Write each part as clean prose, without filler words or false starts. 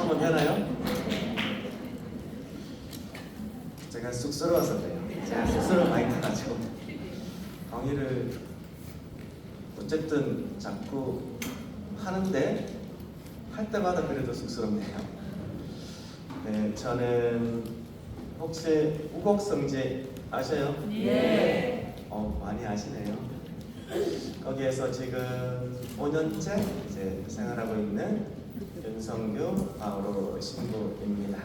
하면 되나요? 제가 쑥스러워서 그래요. 제가 쑥스러워 많이 타가지고 강의를 어쨌든 자꾸 하는데 할 때마다 그래도 쑥스럽네요. 네, 저는 혹시 우곡성지 아셔요? 네. 많이 아시네요. 거기에서 지금 5년째 이제 생활하고 있는 윤성규 바오로 신부입니다.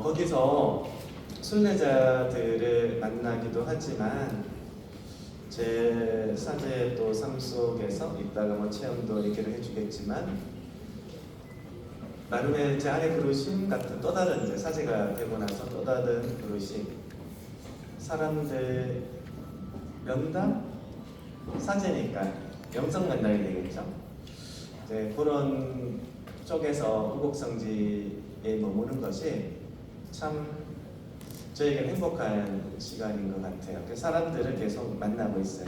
거기서 순례자들을 만나기도 하지만 제 사제 또 삶 속에서 이따가 체험도 얘기를 해주겠지만 나름의 제 안에 부르심 같은 또 다른 이제 사제가 되고 나서 또 다른 부르심, 사람들 면담, 사제니까 영성 면담이 되겠죠. 이제 그런 쪽에서 우곡성지에 머무는 것이 참 저에게는 행복한 시간인 것 같아요. 사람들을 계속 만나고 있어요.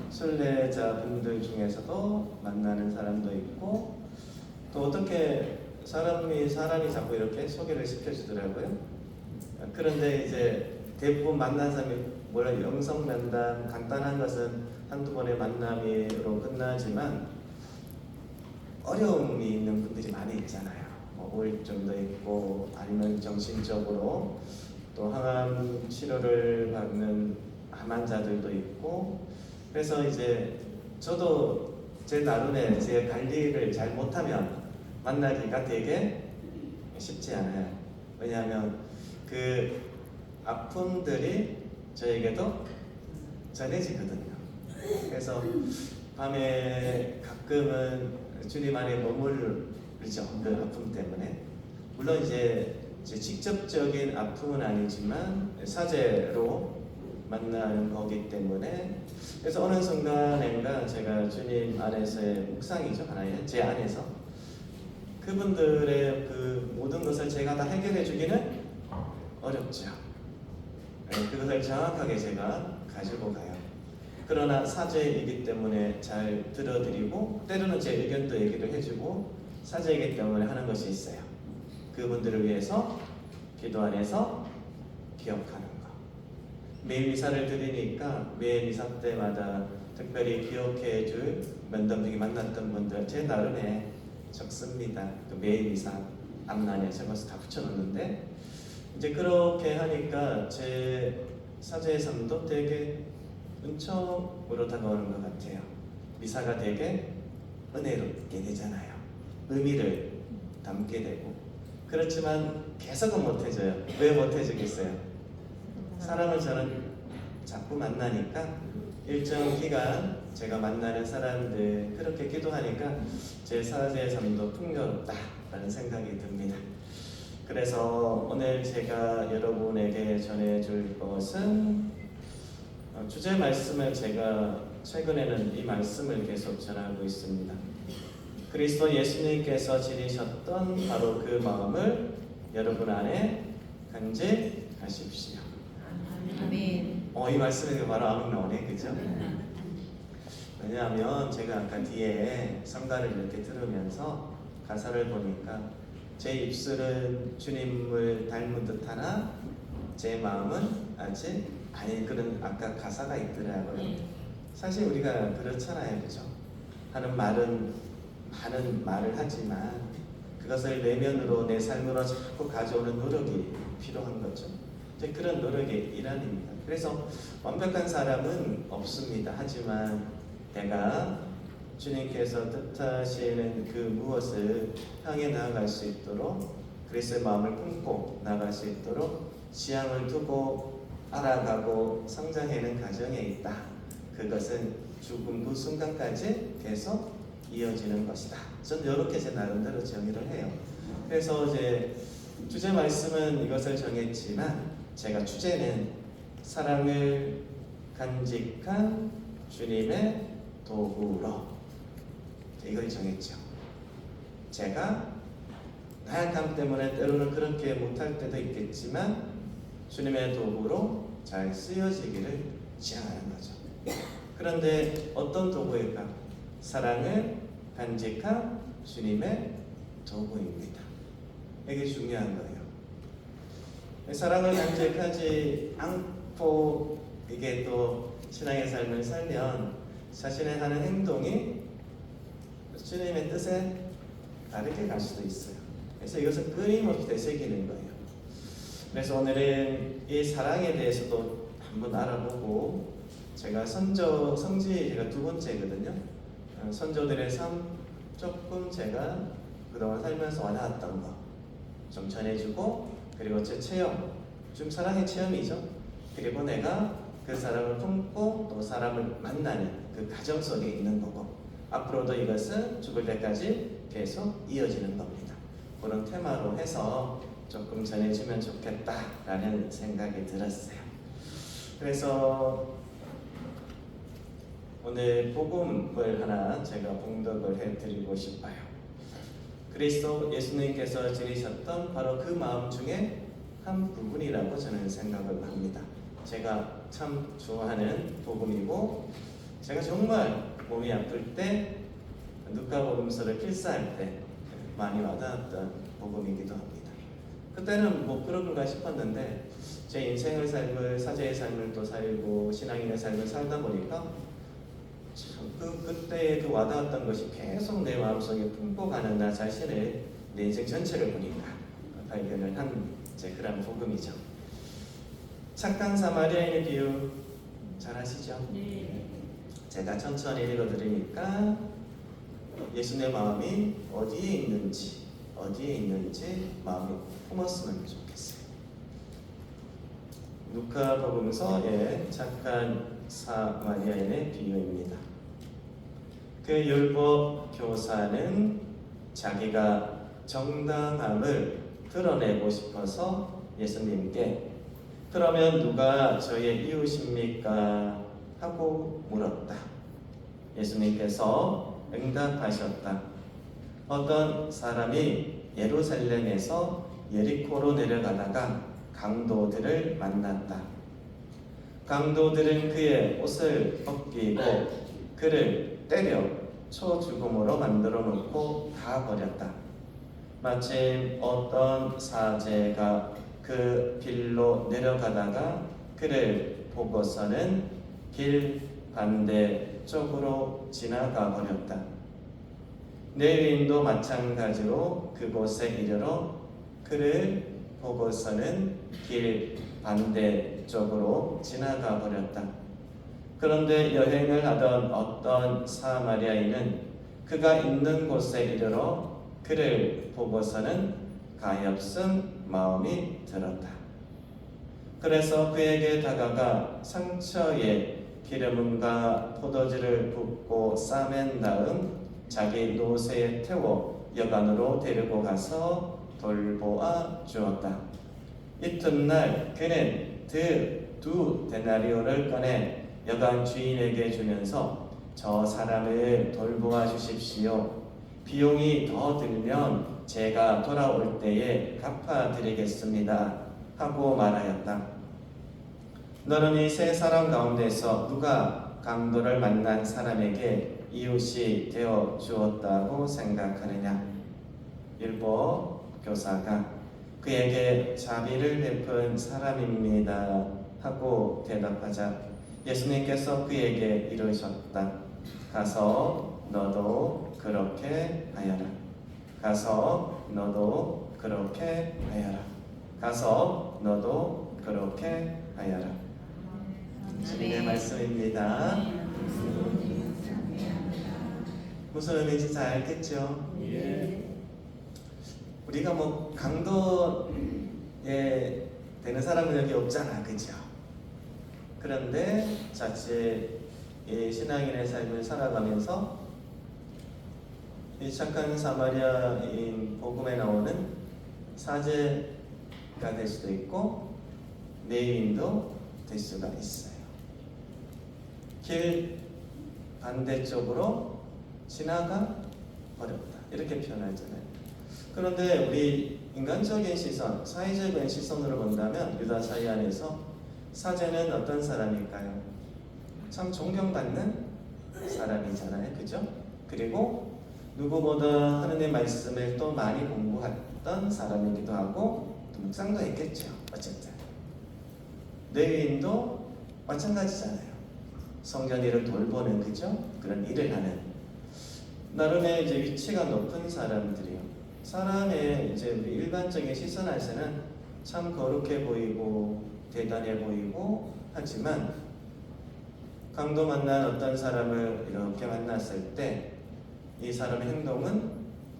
순례자분들 중에서도 만나는 사람도 있고 또 어떻게 사람이 자꾸 이렇게 소개를 시켜주더라고요. 그런데 이제 대부분 만난 사람이 영성 면담 간단한 것은 한두 번의 만남으로 끝나지만 어려움이 있는 분들이 많이 있잖아요. 우울증도 있고 아니면 정신적으로 또 항암 치료를 받는 암 환자들도 있고 그래서 이제 저도 제 나름의 제 관리를 잘 못하면 만나기가 되게 쉽지 않아요. 왜냐하면 그 아픔들이 저에게도 전해지거든요. 그래서 밤에 가끔은 주님 안에 머무르죠. 그 아픔 때문에. 물론 이제 직접적인 아픔은 아니지만 사제로 만나는 거기 때문에 그래서 어느 순간인가 제가 주님 안에서의 묵상이죠. 하나의 제 안에서 그분들의 그 모든 것을 제가 다 해결해 주기는 어렵죠. 그것을 정확하게 제가 가지고 가요. 그러나 사제이기 때문에 잘 들어드리고 때로는 제 의견도 얘기를 해주고 사제이기 때문에 하는 것이 있어요. 그분들을 위해서 기도 안에서 기억하는 것. 매일 미사를 드리니까 매일 미사 때마다 특별히 기억해 줄 면담 중에 만났던 분들 제 나름의 적습니다. 그 매일 미사 앞란에 적어서 다 붙여놓는데 이제 그렇게 하니까 제 사제의 삶도 되게 은총으로 다가오는 것 같아요. 미사가 되게 은혜롭게 되잖아요. 의미를 담게 되고 그렇지만 계속은 못해져요. 왜 못해지겠어요? 사람을 저는 자꾸 만나니까 일정 기간 제가 만나는 사람들 그렇게 기도하니까 제 사제의 삶도 풍요롭다라는 생각이 듭니다. 그래서 오늘 제가 여러분에게 전해줄 것은 주제 말씀을 제가 최근에는 이 말씀을 계속 전하고 있습니다. 그리스도 예수님께서 지니셨던 바로 그 마음을 여러분 안에 간직하십시오. 아멘. 이 말씀에 바로 아멘 나오네, 그죠? 왜냐하면 제가 아까 뒤에 성가를 이렇게 들으면서 가사를 보니까 제 입술은 주님을 닮은 듯하나 제 마음은 아직 아닌 그런 아까 가사가 있더라고요. 사실 우리가 그렇잖아요, 그죠? 하는 말은 많은 말을 하지만 그것을 내면으로 내 삶으로 자꾸 가져오는 노력이 필요한 거죠. 이제 그런 노력의 일환입니다. 그래서 완벽한 사람은 없습니다. 하지만 내가 주님께서 뜻하시는 그 무엇을 향해 나아갈 수 있도록 그리스도의 마음을 품고 나아갈 수 있도록 지향을 두고 알아가고 성장하는 과정에 있다. 그것은 죽음 그 순간까지 계속 이어지는 것이다. 저는 이렇게 제 나름대로 정의를 해요. 그래서 이제 주제 말씀은 이것을 정했지만 제가 주제는 사랑을 간직한 주님의 도구로 이걸 정했죠. 제가 나약함 때문에 때로는 그렇게 못할 때도 있겠지만 주님의 도구로 잘 쓰여지기를 지향하는 거죠. 그런데 어떤 도구일까? 사랑을 간직한 주님의 도구입니다. 이게 중요한 거예요. 사랑을 간직하지 않고 이게 또 신앙의 삶을 살면 자신의 하는 행동이 주님의 뜻에 다르게 갈 수도 있어요. 그래서 이것은 끊임없이 되새기는 거예요. 그래서 오늘은 이 사랑에 대해서도 한번 알아보고, 제가 성지 제가 두 번째거든요. 선조들의 삶 조금 제가 그동안 살면서 와닿았던 거 좀 전해주고, 그리고 제 체험, 좀 사랑의 체험이죠. 그리고 내가 그 사람을 품고 또 사람을 만나는 그 과정 속에 있는 거고, 앞으로도 이것은 죽을 때까지 계속 이어지는 겁니다. 그런 테마로 해서 조금 전해주면 좋겠다라는 생각이 들었어요. 그래서 오늘 복음을 하나 제가 봉독을 해드리고 싶어요. 그리스도 예수님께서 지니셨던 바로 그 마음 중에 한 부분이라고 저는 생각을 합니다. 제가 참 좋아하는 복음이고, 제가 정말 몸이 아플 때 누가복음서를 필사할 때 많이 와닿았던 복음이기도 합니다. 그때는 뭐 그런가 싶었는데, 제 인생의 삶을, 사제의 삶을 또 살고 신앙인의 삶을 살다 보니까 그때의 그 와닿았던 것이 계속 내 마음속에 품고 가는 나 자신을, 내 인생 전체를 보니까 발견을 한 그런 복음이죠. 착한 사마리아인의 비유 잘 아시죠? 네. 제가 천천히 읽어드리니까 예수님의 마음이 어디에 있는지 마음이 품었으면 좋겠어요. 누가복음서의 착한 사마리아인의 비유입니다. 그 율법 교사는 자기가 정당함을 드러내고 싶어서 예수님께 그러면 누가 저의 이웃입니까? 하고 물었다. 예수님께서 응답하셨다. 어떤 사람이 예루살렘에서 예리코로 내려가다가 강도들을 만났다. 강도들은 그의 옷을 벗기고 그를 때려 초죽음으로 만들어 놓고 다 버렸다. 마침 어떤 사제가 그 길로 내려가다가 그를 보고서는 길 반대쪽으로 지나가 버렸다. 레위인도 마찬가지로 그곳에 이르러 그를 보고서는 길 반대쪽으로 지나가 버렸다. 그런데 여행을 하던 어떤 사마리아인은 그가 있는 곳에 이르러 그를 보고서는 가엾은 마음이 들었다. 그래서 그에게 다가가 상처에 기름과 포도주를 붓고 싸맨 다음 자기 노새에 태워 여관으로 데리고 가서 돌보아 주었다. 이튿날 그는 두 데나리오를 꺼내 여관 주인에게 주면서 저 사람을 돌보아 주십시오. 비용이 더 들면 제가 돌아올 때에 갚아드리겠습니다. 하고 말하였다. 너는 이 세 사람 가운데서 누가 강도를 만난 사람에게 이웃이 되어 주었다고 생각하느냐? 율법 교사가 그에게 자비를 베푼 사람입니다. 하고 대답하자 예수님께서 그에게 이르셨다. 가서 너도 그렇게 하여라. 가서 너도 그렇게 하여라. 가서 너도 그렇게 하여라. 주님의 말씀입니다. 무슨 의미인지 잘 알겠죠? 우리가 뭐 강도에 되는 사람은 여기 없잖아, 그죠? 그런데 자칫 이 신앙인의 삶을 살아가면서 이 착한 사마리아인 복음에 나오는 사제가 될 수도 있고 레위인도 될 수가 있어요. 길 반대쪽으로 지나가 버렸다, 이렇게 표현하잖아요. 그런데 우리 인간적인 시선, 사회적인 시선으로 본다면 유다 사회 안에서 사제는 어떤 사람일까요? 참 존경받는 사람이잖아요, 그죠? 그리고 누구보다 하느님의 말씀을 또 많이 공부했던 사람이기도 하고 또 묵상도 했겠죠. 어쨌든 레위인도 마찬가지잖아요. 성전 일을 돌보는, 그죠? 그런 일을 하는 나름의 이제 위치가 높은 사람들이요. 사람의 이제 우리 일반적인 시선에서는 참 거룩해 보이고 대단해 보이고 하지만 강도 만난 어떤 사람을 이렇게 만났을 때 이 사람의 행동은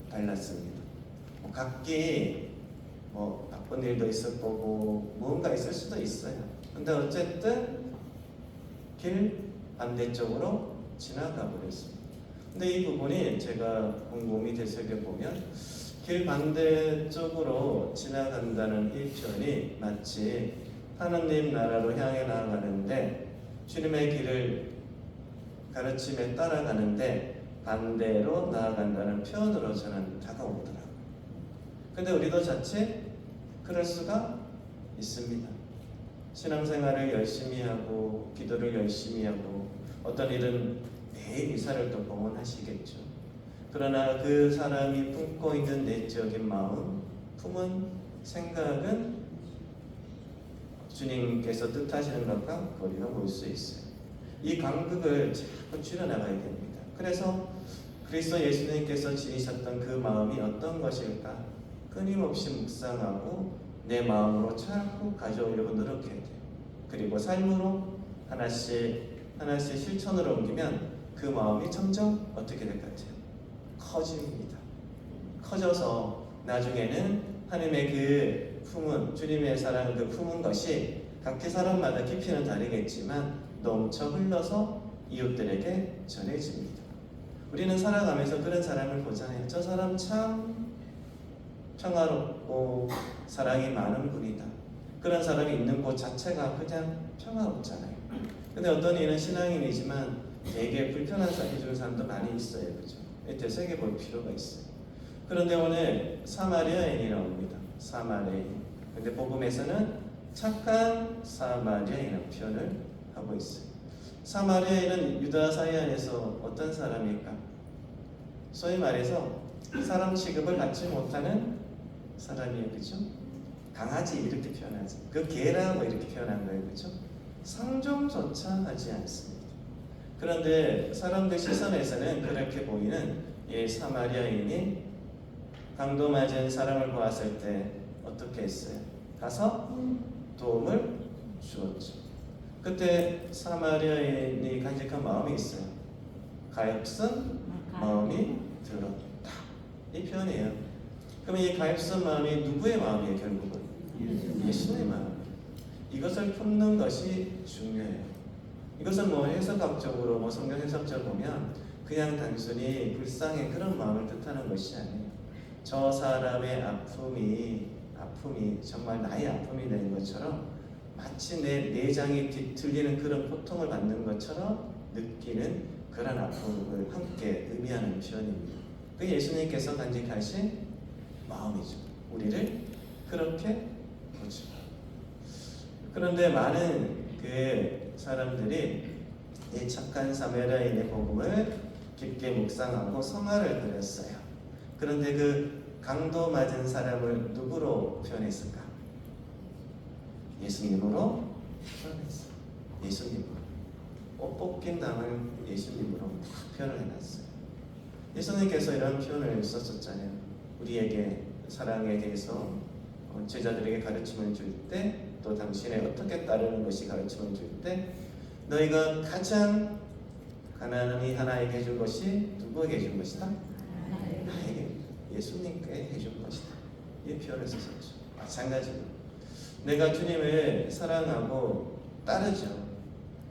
달랐습니다. 각기 나쁜 일도 있을 거고 무언가 있을 수도 있어요. 근데 어쨌든 길 반대쪽으로 지나가 버렸습니다. 근데 이 부분이 제가 곰곰이 되새겨보면 길 반대쪽으로 지나간다는 이 표현이 마치 하나님 나라로 향해 나아가는데 주님의 길을 가르침에 따라가는데 반대로 나아간다는 표현으로 저는 다가오더라고요. 근데 우리도 자칫 그럴 수가 있습니다. 신앙생활을 열심히 하고 기도를 열심히 하고 어떤 일은 매일 미사를 또 봉헌하시겠죠. 그러나 그 사람이 품고 있는 내적인 마음, 품은 생각은 주님께서 뜻하시는 것과 거리가 멀 수 있어요. 이 간극을 자꾸 줄여나가야 됩니다. 그래서 그리스도 예수님께서 지니셨던 그 마음이 어떤 것일까? 끊임없이 묵상하고 내 마음으로 자꾸 가져오려고 노력해야 돼요. 그리고 삶으로 하나씩 실천으로 옮기면 그 마음이 점점 어떻게 될 것 같아요? 커집니다. 커져서 나중에는 하나님의 그 품은, 주님의 사랑을 그 품은 것이 각기 사람마다 깊이는 다르겠지만 넘쳐 흘러서 이웃들에게 전해집니다. 우리는 살아가면서 그런 사람을 보잖아요. 저 사람 참 평화롭고 사랑이 많은 분이다. 그런 사람이 있는 곳 자체가 그냥 평화롭잖아요. 근데 어떤 이는 신앙인이지만 되게 불편한 사람 해주는 사람도 많이 있어요. 그죠? 되새겨 볼 필요가 있어요. 그런데 오늘 사마리아인이 나옵니다. 사마리아인. 근데 복음에서는 착한 사마리아인이라는 표현을 하고 있어요. 사마리아인은 유다 사이 안에서 어떤 사람일까? 소위 말해서 사람 취급을 받지 못하는 사람이에요. 그죠? 강아지 이렇게 표현하지. 그 개라고 이렇게 표현한 거예요. 그죠? 상종조차 하지 않습니다. 그런데 사람들 시선에서는 그렇게 보이는 이 사마리아인이 강도 맞은 사람을 보았을 때 어떻게 했어요? 가서 도움을 주었죠. 그때 사마리아인이 간직한 마음이 있어요. 가엾은 마음이 들었다. 이 표현이에요. 그럼 이 가엾은 마음이 누구의 마음이에요? 결국은 예수의 마음. 이것을 품는 것이 중요해요. 이것은 해석학적으로 성경 해석적으로 보면 그냥 단순히 불쌍의 그런 마음을 뜻하는 것이 아니에요. 저 사람의 아픔이 정말 나의 아픔이 되는 것처럼 마치 내 내장이 뒤틀리는 그런 고통을 받는 것처럼 느끼는 그런 아픔을 함께 의미하는 표현입니다. 그게 예수님께서 간직하신 마음이죠. 우리를 그렇게 보죠. 그런데 많은 그 사람들이 이 착한 사마리아인의 복음을 깊게 묵상하고 성화를 드렸어요. 그런데 그 강도 맞은 사람을 누구로 표현했을까? 예수님으로 표현했어요. 예수님으로. 옷 벗긴 당을 예수님으로 표현을 해놨어요. 예수님께서 이런 표현을 썼었잖아요. 우리에게 사랑에 대해서 제자들에게 가르침을 줄 때, 또 당신의 어떻게 따르는 것이 가르침을 줄 때, 너희가 가장 가난한 하나에게 해준 것이 누구에게 해준 것이다? 나에게, 예수님께 해준 것이다. 이 표현을 썼었죠. 마찬가지로 내가 주님을 사랑하고 따르죠.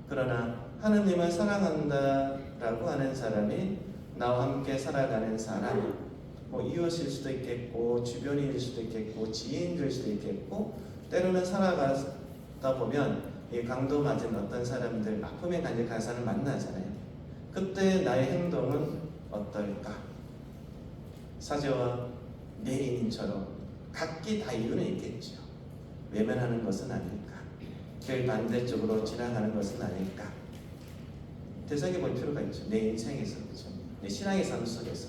그러나 하느님을 사랑한다라고 하는 사람이 나와 함께 살아가는 사람, 이웃일 수도 있겠고 주변인일 수도 있겠고 지인일 수도 있겠고, 때로는 살아가다 보면 이 강도 맞은 어떤 사람들, 아픔에 간직한 사람을 만나잖아요. 그때 나의 행동은 어떨까? 사제와 내인처럼 각기 다 이유는 있겠죠. 외면하는 것은 아닐까? 길 반대쪽으로 지나가는 것은 아닐까? 되새겨볼 필요가 있죠. 내 인생에서, 그렇죠? 내 신앙의 삶 속에서.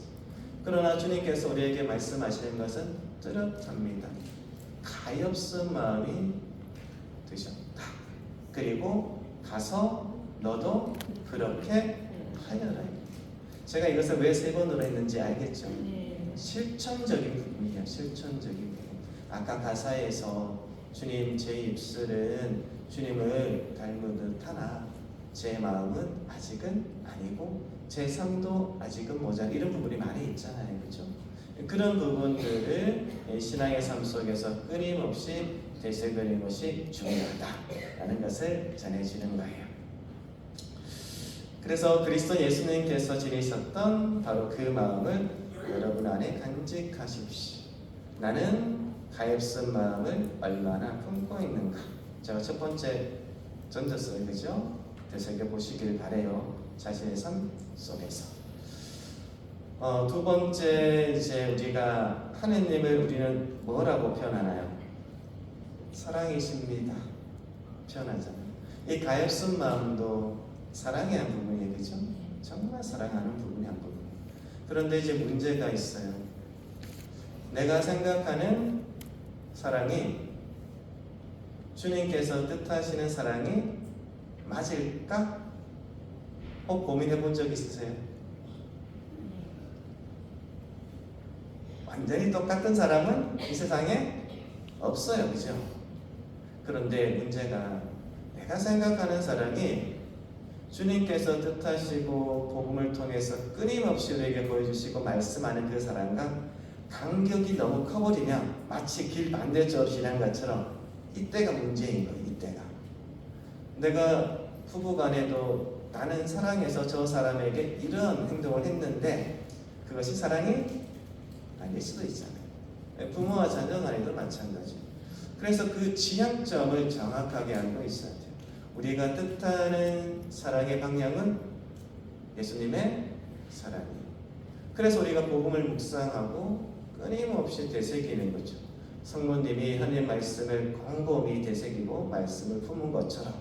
그러나 주님께서 우리에게 말씀하시는 것은 뚜렷합니다. 가엾은 마음이 드셨다. 그리고 가서 너도 그렇게 하여라. 제가 이것을 왜 세 번으로 했는지 알겠죠? 실천적인 부분이에요. 실천적인 부분. 아까 가사에서 주님 제 입술은 주님을 닮은 듯하나 제 마음은 아직은 아니고 제 삶도 아직은 모자라, 이런 부분이 많이 있잖아요, 그렇죠? 그런 부분들을 신앙의 삶 속에서 끊임없이 되새기는 것이 중요하다라는 것을 전해주는 거예요. 그래서 그리스도 예수님께서 지니셨던 바로 그 마음을 여러분 안에 간직하십시오. 나는 가엾은 마음을 얼마나 품고 있는가. 제가 첫 번째 던졌어요, 그죠? 되새겨 보시길 바래요. 자신의 삶 속에서. 두 번째, 이제 우리가 하느님을 우리는 뭐라고 표현하나요? 사랑이십니다. 표현하잖아요. 이 가엾은 마음도 사랑의 한 부분이에요, 그죠? 정말 사랑하는 부분이 한 부분. 그런데 이제 문제가 있어요. 내가 생각하는 사랑이 주님께서 뜻하시는 사랑이 맞을까? 혹 고민해 본 적 있으세요? 완전히 똑같은 사람은 이 세상에 없어요, 그죠? 그런데 문제가 내가 생각하는 사랑이 주님께서 뜻하시고 복음을 통해서 끊임없이 우리에게 보여주시고 말씀하는 그 사랑과 간격이 너무 커버리면 마치 길 반대쪽으로 지난 것처럼 이때가 문제인 거예요. 이때가 내가 부부간에도 나는 사랑해서 저 사람에게 이런 행동을 했는데 그것이 사랑이 아닐 수도 있잖아요. 부모와 자녀 간에도 마찬가지. 그래서 그 지향점을 정확하게 알고 있어야 돼요. 우리가 뜻하는 사랑의 방향은 예수님의 사랑이에요. 그래서 우리가 복음을 묵상하고 끊임없이 되새기는 거죠. 성모님이 하나님 말씀을 곰곰이 되새기고 말씀을 품은 것처럼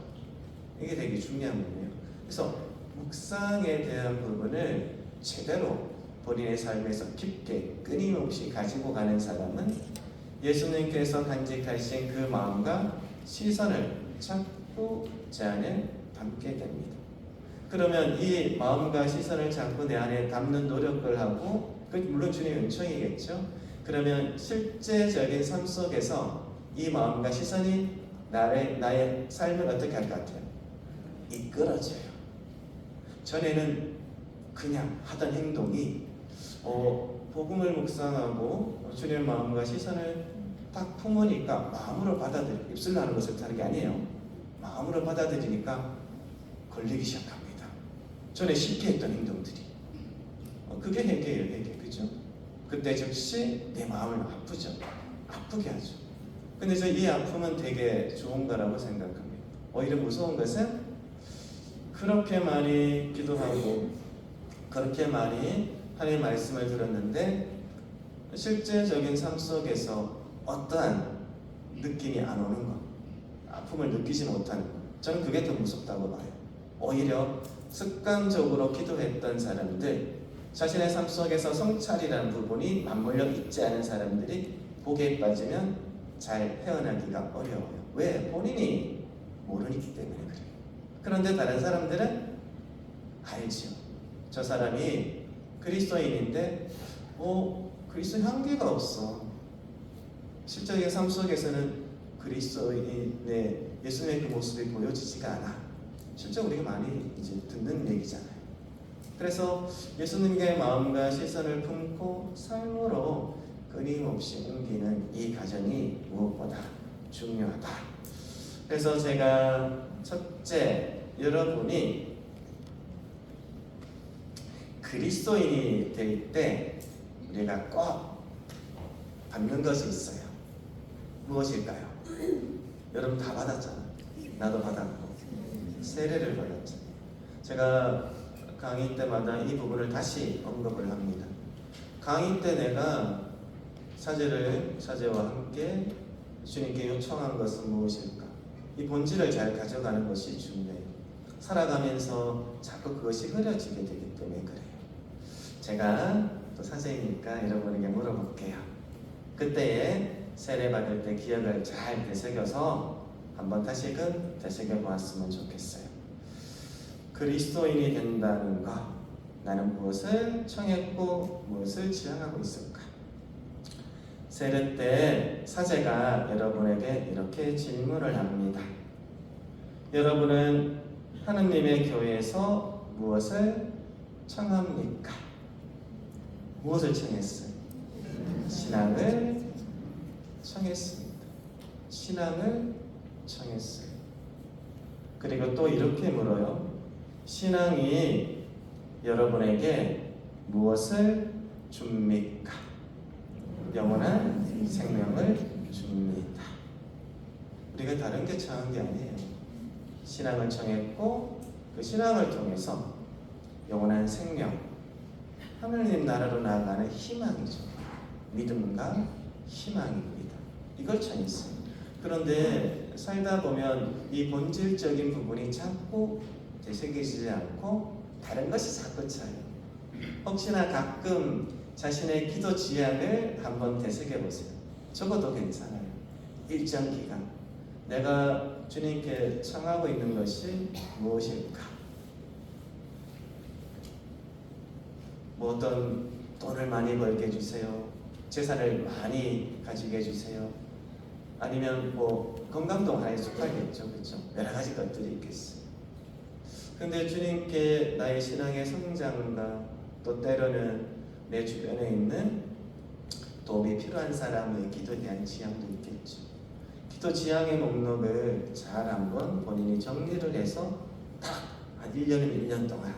이게 되게 중요한 부분이에요. 그래서 묵상에 대한 부분을 제대로 본인의 삶에서 깊게 끊임없이 가지고 가는 사람은 예수님께서 간직하신 그 마음과 시선을 자꾸 제 안에 담게 됩니다. 그러면 이 마음과 시선을 자꾸 내 안에 담는 노력을 하고, 물론 주님의 은총이겠죠. 그러면 실제적인 삶 속에서 이 마음과 시선이 나의 삶을 어떻게 할 것 같아요? 이끌어져요. 전에는 그냥 하던 행동이 복음을 묵상하고 주님의 마음과 시선을 딱 품으니까 마음으로 받아들이고, 입술로 하는 것을 하는 게 아니에요. 마음으로 받아들이니까 걸리기 시작합니다. 전에 쉽게 했던 행동들이. 그게 회개예요, 회개. 그죠? 그때 즉시 내 마음을 아프게 하죠. 근데 저 이 아픔은 되게 좋은 거라고 생각합니다. 오히려 무서운 것은 그렇게 많이 기도하고 그렇게 많이 하나님의 말씀을 들었는데 실제적인 삶 속에서 어떠한 느낌이 안 오는 것, 아픔을 느끼지 못하는 것, 저는 그게 더 무섭다고 봐요. 오히려 습관적으로 기도했던 사람들, 자신의 삶 속에서 성찰이라는 부분이 맞물려 있지 않은 사람들이 복에 빠지면 잘 헤어나기가 어려워요. 왜? 본인이 모르기 때문에 그래요. 그런데 다른 사람들은 알죠. 저 사람이 그리스도인인데 그리스도 향기가 없어. 실제적인 삶 속에서는 그리스도인의 예수님의 그 모습이 보여지지가 않아. 실제 우리가 많이 이제 듣는 얘기잖아요. 그래서 예수님의 마음과 시선을 품고 삶으로 끊임없이 옮기는 이 과정이 무엇보다 중요하다. 그래서 제가 첫째, 여러분이 그리스도인이 될 때 우리가 꼭 받는 것이 있어요. 무엇일까요? 여러분 다 받았잖아요. 나도 받았고 세례를 받았잖아요. 제가 강의 때마다 이 부분을 다시 언급을 합니다. 강의 때 내가 사제와 함께 주님께 요청한 것은 무엇일까? 이 본질을 잘 가져가는 것이 중요해요. 살아가면서 자꾸 그것이 흐려지게 되기 때문에 그래요. 제가 또 사제이니까 여러분에게 물어볼게요. 그때에 세례 받을 때 기억을 잘 되새겨서 한번 다시금 되새겨 보았으면 좋겠어요. 그리스도인이 된다는 것, 나는 무엇을 청했고 무엇을 지향하고 있을까? 세례 때 사제가 여러분에게 이렇게 질문을 합니다. 여러분은 하느님의 교회에서 무엇을 청합니까? 무엇을 청했어요? 신앙을 청했습니다. 신앙을 청했어요. 그리고 또 이렇게 물어요. 신앙이 여러분에게 무엇을 줍니까? 영원한 생명을 줍니다. 우리가 다른 게 청한 게 아니에요. 신앙을 청했고 그 신앙을 통해서 영원한 생명, 하느님 나라로 나아가는 희망이죠. 믿음과 희망입니다. 이걸 청했어요. 그런데 살다 보면 이 본질적인 부분이 자꾸 되새기지 않고 다른 것이 자꾸 차요. 혹시나 가끔 자신의 기도 지향을 한번 되새겨 보세요. 적어도 괜찮아요. 일정 기간 내가 주님께 청하고 있는 것이 무엇일까? 뭐 어떤 돈을 많이 벌게 해주세요. 재산을 많이 가지게 해주세요. 아니면 뭐 건강도 하나의 숫자겠죠, 그렇죠? 여러 가지 것들이 있겠어요. 근데 주님께 나의 신앙의 성장과 또 때로는 내 주변에 있는 도움이 필요한 사람의 기도에 대한 지향도 있겠죠. 기도 지향의 목록을 잘 한번 본인이 정리를 해서 딱 한 1년이면 1년 동안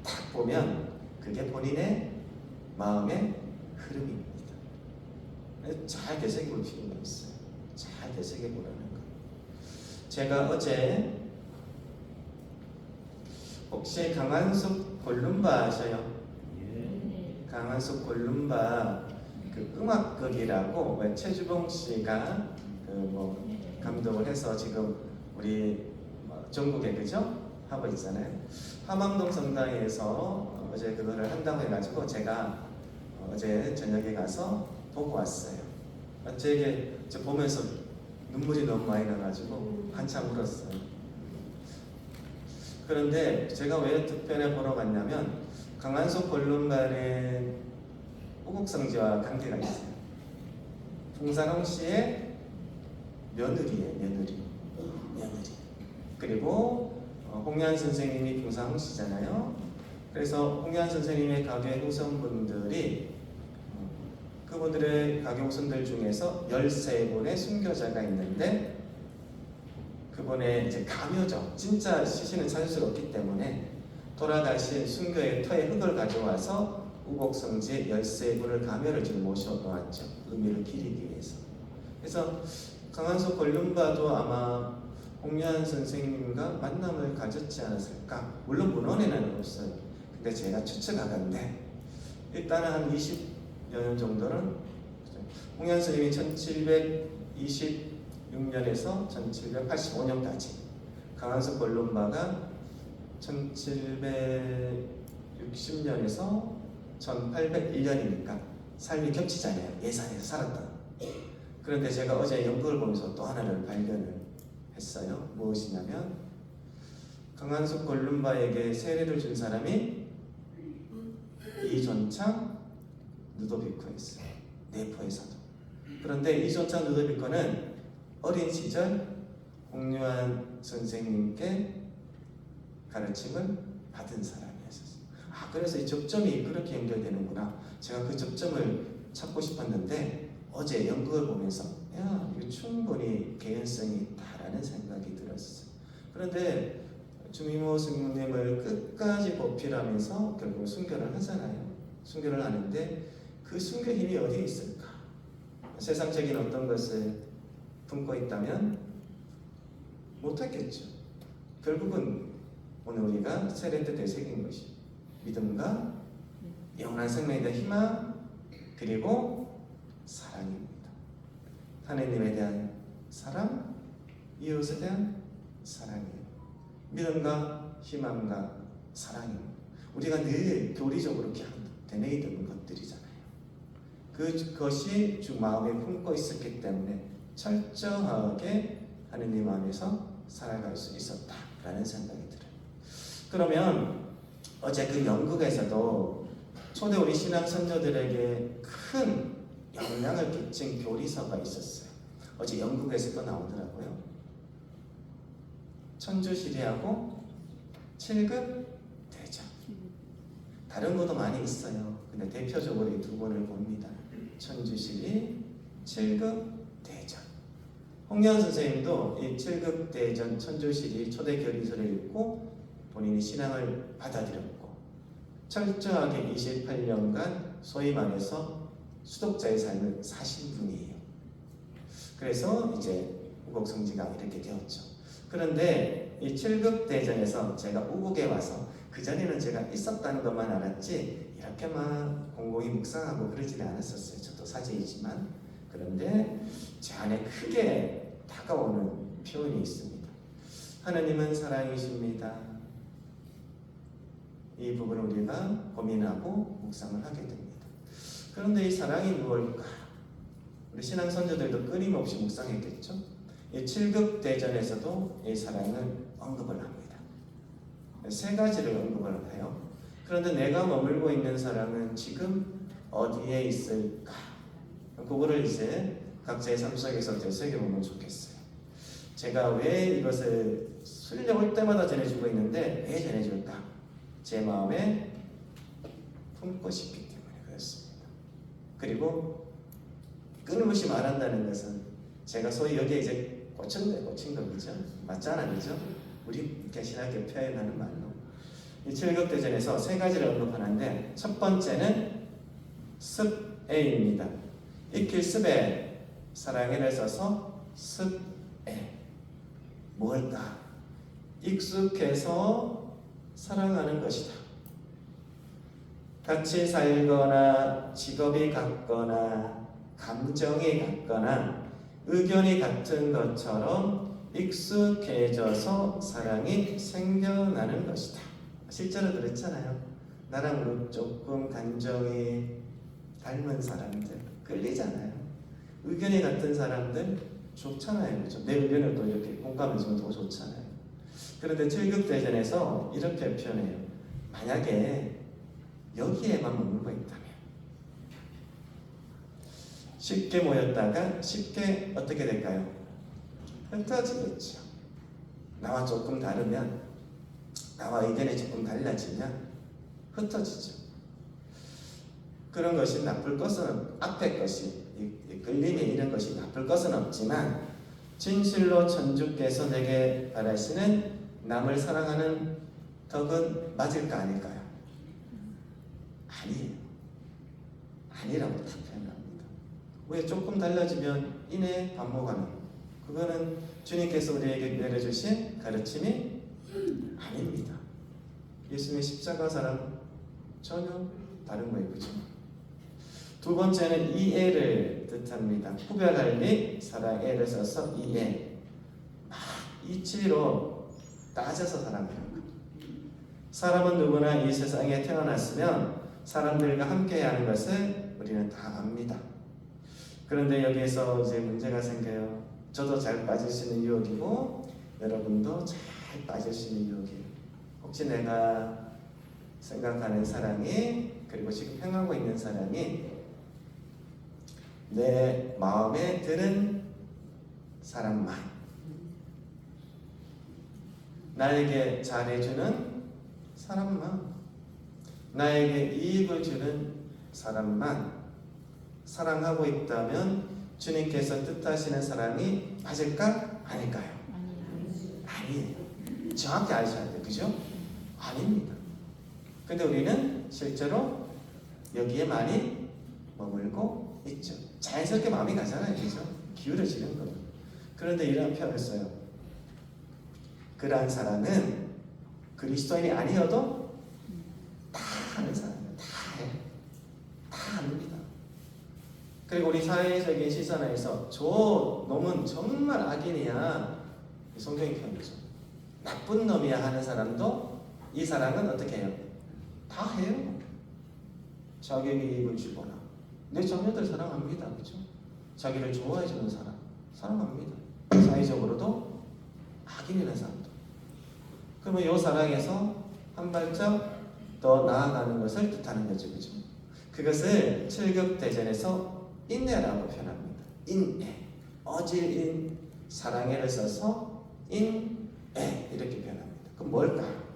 딱 보면 그게 본인의 마음의 흐름입니다. 잘 되새겨 볼 필요가 있어요. 잘 되새겨 보라는 거. 제가 어제 혹시 강한숙 골룸바 아셔요? 강한숙 골룸바 그 음악극이라고 최주봉 씨가 그 감독을 해서 지금 우리 전국에 그죠? 하고 있잖아요. 함암동 성당에서 어제 그거를 한다고 해가지고 제가 어제 저녁에 가서 보고 왔어요. 어제 저 보면서 눈물이 너무 많이 나가지고 한참 울었어요. 그런데 제가 왜 특별히 보러 갔냐면 강한숙 골룸바는 우국성지와 관계가 있어요. 풍산홍 씨의 며느리예요, 며느리. 그리고 홍연 선생님이 풍산홍 씨잖아요. 그래서 홍연 선생님의 가게 후손분들이 그분들의 가게 후손들 중에서 13분의 순교자가 있는데 그분의 이제 가묘죠. 진짜 시신은 찾을 수 없기 때문에 돌아가신 순교의 터의 흙을 가져와서 우곡성지에 13분을 가묘를 지금 모셔놓았죠. 의미를 기리기 위해서. 그래서 강한숙 골룸바도 아마 홍연 선생님과 만남을 가졌지 않았을까? 물론 문헌에는 없어요. 근데 제가 추측하건데 일단은 한 20여 년 정도는 홍연 선생님이 1726년에서 1785년까지 강한숙 골룸바가 1760년에서 1801년이니까 삶이 겹치잖아요. 예산에서 살았던. 그런데 제가 어제 연극을 보면서 또 하나를 발견을 했어요. 무엇이냐면 강한숙 골룸바에게 세례를 준 사람이 이존창 누도비코였어요. 네포에서도. 그런데 이존창 누도비코는 어린 시절 홍유한 선생님께 가르침을 받은 사람이었어요. 그래서 이 접점이 그렇게 연결되는구나. 제가 그 접점을 찾고 싶었는데 어제 연극을 보면서 이거 충분히 개연성이 있다라는 생각이 들었어요. 그런데 주미모 스님을 끝까지 보필하면서 결국 순교를 하잖아요. 순교를 하는데 그 순교 힘이 어디에 있을까? 세상적인 어떤 것을 품고 있다면 못했겠죠. 결국은 오늘 우리가 세례 때 되새긴 것이 믿음과 영원한 생명에 대한 희망 그리고 사랑입니다. 하나님에 대한 사랑, 이웃에 대한 사랑이에요. 믿음과 희망과 사랑입니다. 우리가 늘 교리적으로 그냥 되뇌이던 것들이잖아요. 그것이 주 마음에 품고 있었기 때문에 철저하게 하느님 안에서 살아갈 수 있었다라는 생각이 들어요. 그러면 어제 그 영국에서도 초대 우리 신앙 선조들에게 큰 영향을 끼친 교리서가 있었어요. 어제 영국에서도 나오더라고요. 천주시리하고 7급 대전. 다른 것도 많이 있어요. 근데 대표적으로 이 두 권을 봅니다. 천주시리, 7급 대전. 홍련 선생님도 이 7급 대전 천주시리 초대 교리서를 읽고 본인이 신앙을 받아들였고 철저하게 28년간 소위 말해서 수독자의 삶을 사신 분이에요. 그래서 이제 우곡성지가 이렇게 되었죠. 그런데 이 7급 대전에서 제가 우곡에 와서 그전에는 제가 있었다는 것만 알았지 이렇게 막 공공히 묵상하고 그러지는 않았었어요. 저도 사제이지만. 그런데 제 안에 크게 다가오는 표현이 있습니다. 하나님은 사랑이십니다. 이 부분을 우리가 고민하고 묵상을 하게 됩니다. 그런데 이 사랑이 무엇일까? 우리 신앙 선조들도 끊임없이 묵상했겠죠. 이 7급 대전에서도 이 사랑을 언급을 합니다. 세 가지를 언급을 해요. 그런데 내가 머물고 있는 사랑은 지금 어디에 있을까? 그거를 이제 각자의 삶 속에서 되새겨보면 좋겠어요. 제가 왜 이것을 순려올 때마다 전해주고 있는데 왜 전해줄까? 제 마음에 품고 싶기 때문에 그렇습니다. 그리고 끊임없이 말한다는 것은 제가 소위 여기에 이제 꽂힌 겁니다. 맞잖아, 그죠? 우리 신학교 표현하는 말로 이 7급 대전에서 세 가지를 언급하는데 첫 번째는 습애입니다. 익힐 습애, 사랑에를 써서 습애. 뭘까? 익숙해서 사랑하는 것이다. 같이 살거나 직업이 같거나 감정이 같거나 의견이 같은 것처럼 익숙해져서 사랑이 생겨나는 것이다. 실제로 그렇잖아요. 나랑 조금 감정이 닮은 사람들 끌리잖아요. 의견이 같은 사람들 좋잖아요. 그렇죠? 내 의견을 또 이렇게 공감해주면 더 좋잖아요. 그런데 7급 대전에서 이렇게 표현해요. 만약에 여기에만 머물고 있다면 쉽게 모였다가 쉽게 어떻게 될까요? 흩어지겠죠. 나와 조금 다르면, 나와 의견이 조금 달라지면 흩어지죠. 그런 것이 나쁠 것은, 앞에 것이 이 끌림이 이런 것이 나쁠 것은 없지만 진실로 천주께서 내게 바라시는 남을 사랑하는 덕은 맞을까 아닐까요? 아니에요. 아니라고 답변합니다. 왜 조금 달라지면 이내 반복하는, 그거는 주님께서 우리에게 내려주신 가르침이 아닙니다. 예수님의 십자가 사랑 전혀 다른 거예요. 그죠? 두 번째는 이해를 뜻합니다. 후별할 사랑애를 써서 이해. 이치로 따져서 사랑하는 것. 사람은 누구나 이 세상에 태어났으면 사람들과 함께 하는 것을 우리는 다 압니다. 그런데 여기에서 이제 문제가 생겨요. 저도 잘 빠질 수 있는 유혹이고 여러분도 잘 빠질 수 있는 유혹이에요. 혹시 내가 생각하는 사람이, 그리고 지금 행하고 있는 사람이 내 마음에 드는 사람만, 나에게 잘해주는 사람만, 나에게 이익을 주는 사람만 사랑하고 있다면 주님께서 뜻하시는 사람이 맞을까? 아닐까요? 아니에요. 정확히 아셔야 돼요. 그죠? 아닙니다. 근데 우리는 실제로 여기에 많이 머물고 있죠. 자연스럽게 마음이 가잖아요. 그죠? 기울어지는 거예요. 그런데 이런 표현을 써요. 그러한 사람은 그리스도인이 아니어도 다 하는 사람이에요. 다 해. 다 합니다. 그리고 우리 사회적인 시선에서 저 놈은 정말 악인이야. 성경이 표현이죠. 나쁜 놈이야 하는 사람도 이 사랑은 어떻게 해요? 다 해요. 자기에게 이익을 주거나 내 자녀들 사랑합니다. 그렇죠? 자기를 좋아해주는 사람 사랑합니다. 사회적으로도 악인이라는 사람도. 그러면 이 사랑에서 한 발짝 더 나아가는 것을 뜻하는 거죠. 그죠? 그것을 7급 대전에서 인애라고 표현합니다. 인애. 어질인 사랑애를 써서 인애 이렇게 표현합니다. 그럼 뭘까?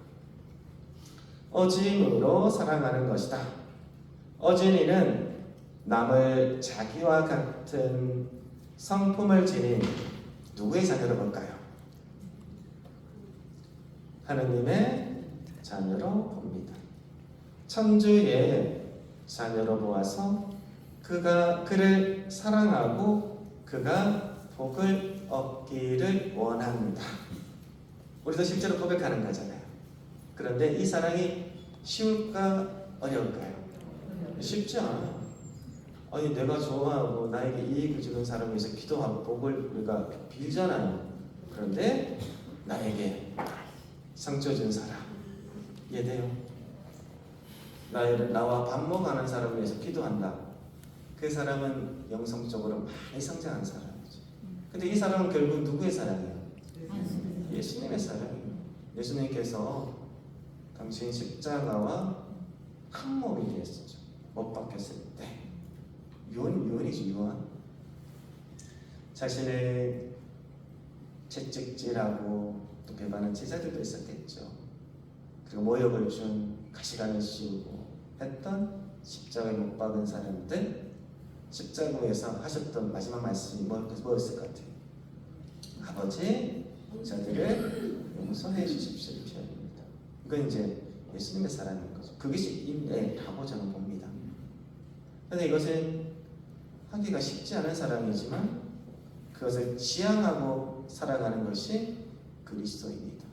어짐으로 사랑하는 것이다. 어진이는 남을 자기와 같은 성품을 지닌 누구의 자녀로 볼까요? 하느님의 자녀로 봅니다. 천주의 자녀로 보아서 그가 그를 사랑하고 그가 복을 얻기를 원한다. 우리도 실제로 고백하는 거잖아요. 그런데 이 사랑이 쉬울까 어려울까요? 쉽지 않아요. 아니 내가 좋아하고 나에게 이익을 주는 사람을 위해서 기도하고 복을 우리가 빌잖아요. 그런데 나에게 상처 준 사람 이해돼요? 나와 밥 먹어가는 사람을 위해서 기도한다. 그 사람은 영성적으로 많이 성장한 사람이죠. 근데 이 사람은 결국 누구의 사랑이에요? 예수님의 사랑이에요. 예수님께서 당신 십자가와 한 몸이 되었죠. 못 박혔을 때 유언이죠. 유언. 자신을 채찍질하고 또 배반한 제자들도 있었겠죠. 그리고 모욕을 준 가시관을 씌우고 했던 십자가에 못 박은 사람들 십자가에서 하셨던 마지막 말씀이 뭐였을 것 같아요? 아버지 저들을 용서해 주십시오 표현입니다. 이건 이제 예수님의 사랑인 거죠. 그것이 인애라고 저는 봅니다. 그런데 이것은 하기가 쉽지 않은 사랑이지만 그것을 지향하고 살아가는 것이 그리스도입니다.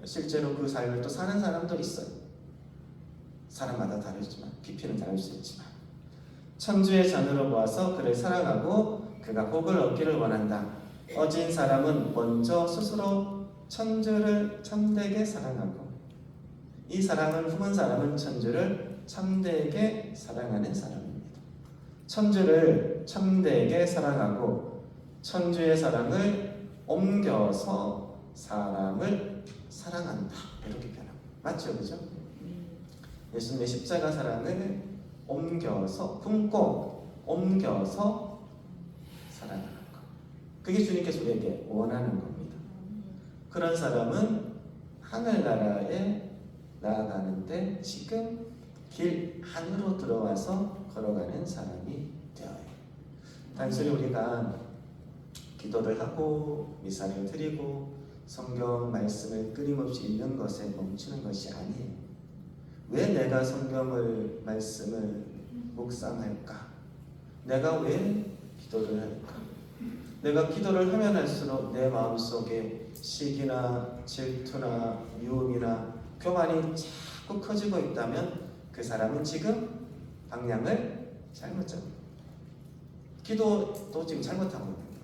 실제로 그 삶을 또 사는 사람도 있어요. 사람마다 다르지만 깊이는 다를 수 있지만 천주의 자녀로 보아서 그를 사랑하고 그가 복을 얻기를 원한다. 어진 사람은 먼저 스스로 천주를 참되게 사랑하고 이 사랑을 품은 사람은 천주를 참되게 사랑하는 사람입니다. 천주를 참되게 사랑하고 천주의 사랑을 옮겨서 사람을 사랑한다. 이렇게 표현합니다. 맞죠? 그죠? 예수님의 십자가 사랑을 옮겨서 품고 옮겨서 사랑하는 것. 그게 주님께서 우리에게 원하는 겁니다. 그런 사람은 하늘나라에 나아가는데 지금 길 안으로 들어와서 걸어가는 사람이 되어요. 단순히 우리가 기도를 하고 미사를 드리고 성경 말씀을 끊임없이 읽는 것에 멈추는 것이 아니에요. 왜 내가 성경을 말씀을 묵상할까? 내가 왜 기도를 할까? 내가 기도를 하면 할수록 내 마음속에 시기나 질투나 미움이나 교만이 자꾸 커지고 있다면 그 사람은 지금 방향을 잘못 잡고 기도도 지금 잘못하고 있는 거예요.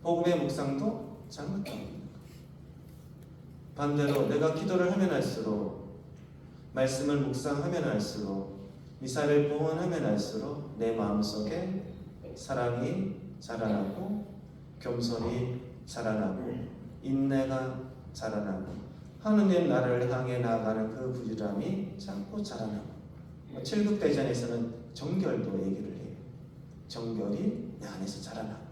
복음의 묵상도 잘못하고 있는 거예요. 반대로 내가 기도를 하면 할수록 말씀을 묵상하면 할수록 미사를 봉헌하면 할수록 내 마음속에 사랑이 자라나고 겸손이 자라나고 인내가 자라나고 하느님 나라를 향해 나아가는 그 부지런함이 자꾸 자라나고 7급 대전에서는 정결도 얘기를 해요. 정결이 내 안에서 자라나고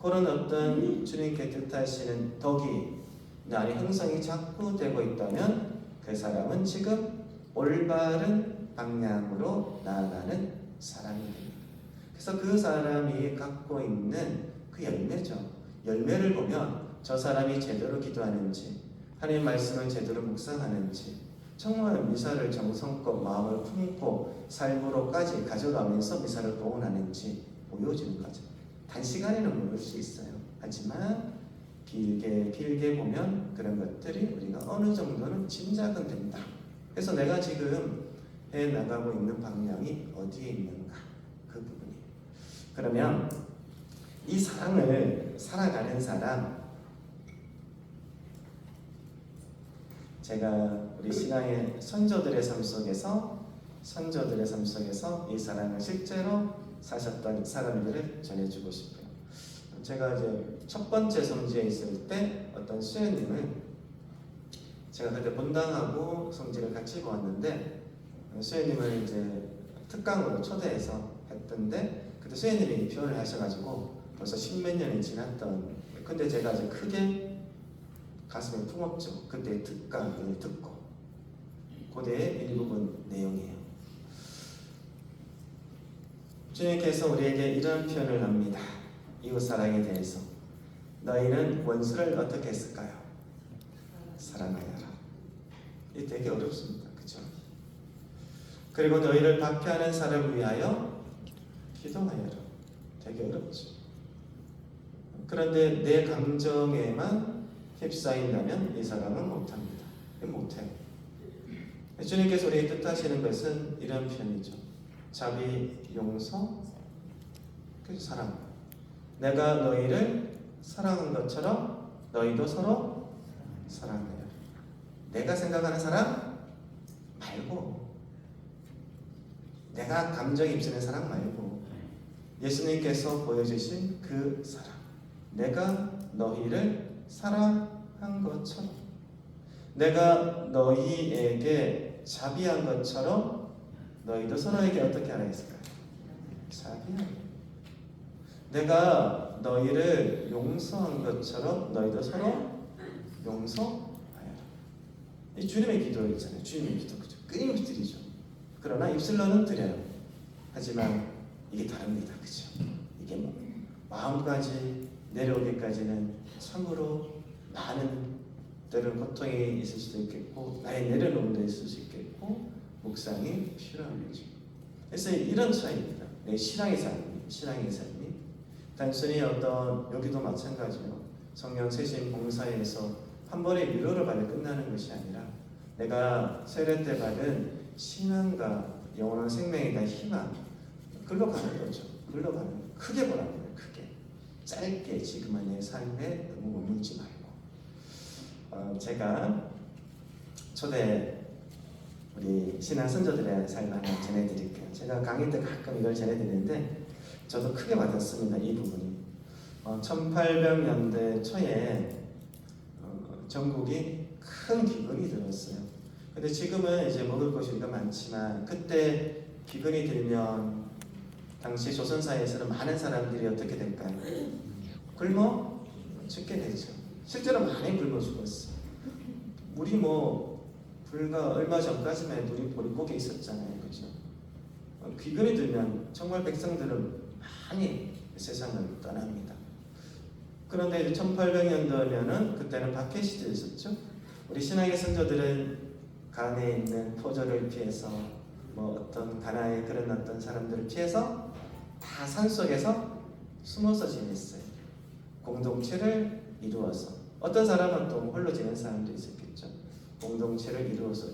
그런 어떤 주님께 뜻하시는 덕이 내 안에 형성이 자꾸 되고 있다면 그 사람은 지금 올바른 방향으로 나아가는 사람이 됩니다. 그래서 그 사람이 갖고 있는 그 열매죠. 열매를 보면 저 사람이 제대로 기도하는지 하나님 말씀을 제대로 묵상하는지 정말 미사를 정성껏 마음을 품고 삶으로까지 가져가면서 미사를 봉헌하는지 보여주는 거죠. 단시간에는 모를 수 있어요. 하지만 길게 보면 그런 것들이 우리가 어느 정도는 짐작은 된다. 그래서 내가 지금 해나가고 있는 방향이 어디에 있는가 그 부분이에요. 그러면 이 사랑을 살아가는 사람 제가 우리 신앙의 선조들의 삶 속에서 이 사랑을 실제로 사셨던 사람들을 전해주고 싶어요. 제가 이제 첫 번째 성지에 있을 때 어떤 수녀님을 제가 그때 본당하고 성지를 같이 보았는데 수녀님을 이제 특강으로 초대해서 했던데 그때 수녀님이 표현을 하셔가지고 벌써 십몇 년이 지났던 근데 제가 이제 크게 가슴에 품었죠. 그때 특강을 듣고 그대의 일부분 내용이에요. 주님께서 우리에게 이런 표현을 합니다. 이웃사랑에 대해서 너희는 원수를 어떻게 했을까요? 사랑하여라. 이게 되게 어렵습니다. 그렇죠? 그리고 너희를 박해하는 사람을 위하여 기도하여라. 되게 어렵죠. 그런데 내 감정에만 휩싸인다면 이 사람은 못합니다. 못해요. 주님께서 우리에게 뜻하시는 것은 이런 표현이죠. 자비, 용서, 그래서 사랑. 내가 너희를 사랑한 것처럼 너희도 서로 사랑해요. 내가 생각하는 사랑 말고, 내가 감정이 입히는 사랑 말고, 예수님께서 보여주신 그 사랑. 내가 너희를 사랑한 것처럼, 내가 너희에게 자비한 것처럼 너희도 서로에게 어떻게 하라 했을까요? 자비하라. 내가 너희를 용서한 것처럼 너희도 서로 용서하여라. 이 주님의 기도 있잖아요. 주님의 기도 그죠? 끊임없이 드리죠. 그러나 입술로는 드려요. 하지만 이게 다릅니다. 그죠? 이게 뭐 마음까지 내려오기까지는 참으로 많은 때로는 고통이 있을 수도 있겠고 나의 내려놓은 데 있을 수 있겠고 묵상이 필요한 거죠. 그래서 이런 차이입니다. 내 신앙의 삶이 단순히 어떤 여기도 마찬가지로 성령 세신 봉사에서 한 번의 위로를 받아 끝나는 것이 아니라 내가 세례 때 받은 신앙과 영원한 생명에 대한 희망 글로 가는 거죠. 글로 가는 거. 크게 보라는 거예요. 크게. 짧게 지금의 내 삶에 너무 머물지 말고 제가 초대 우리 신앙 선조들의 삶을 하나 전해드릴게요. 제가 강의 때 가끔 이걸 전해드리는데 저도 크게 받았습니다. 이 부분이 1800년대 초에 전국이 큰 기근이 들었어요. 근데 지금은 이제 먹을 것이 우리가 많지만 그때 기근이 들면 당시 조선사회에서는 많은 사람들이 어떻게 될까요? 굶어 죽게 되죠. 실제로 많이 굶어 죽었어요. 우리 불과 얼마 전까지만 해도 우리 보릿고개 있었잖아요. 그죠? 기근이 들면 정말 백성들은 많이 세상을 떠납니다. 그런데 이제 1800년도면은 그때는 박해 시대였었죠. 우리 신앙의 선조들은 간에 있는 포조를 피해서 어떤 가나의 그런 어떤 사람들을 피해서 다 산속에서 숨어서 지냈어요. 공동체를 이루어서 어떤 사람은 또 홀로 지낸 사람도 있었겠죠. 공동체를 이루어서.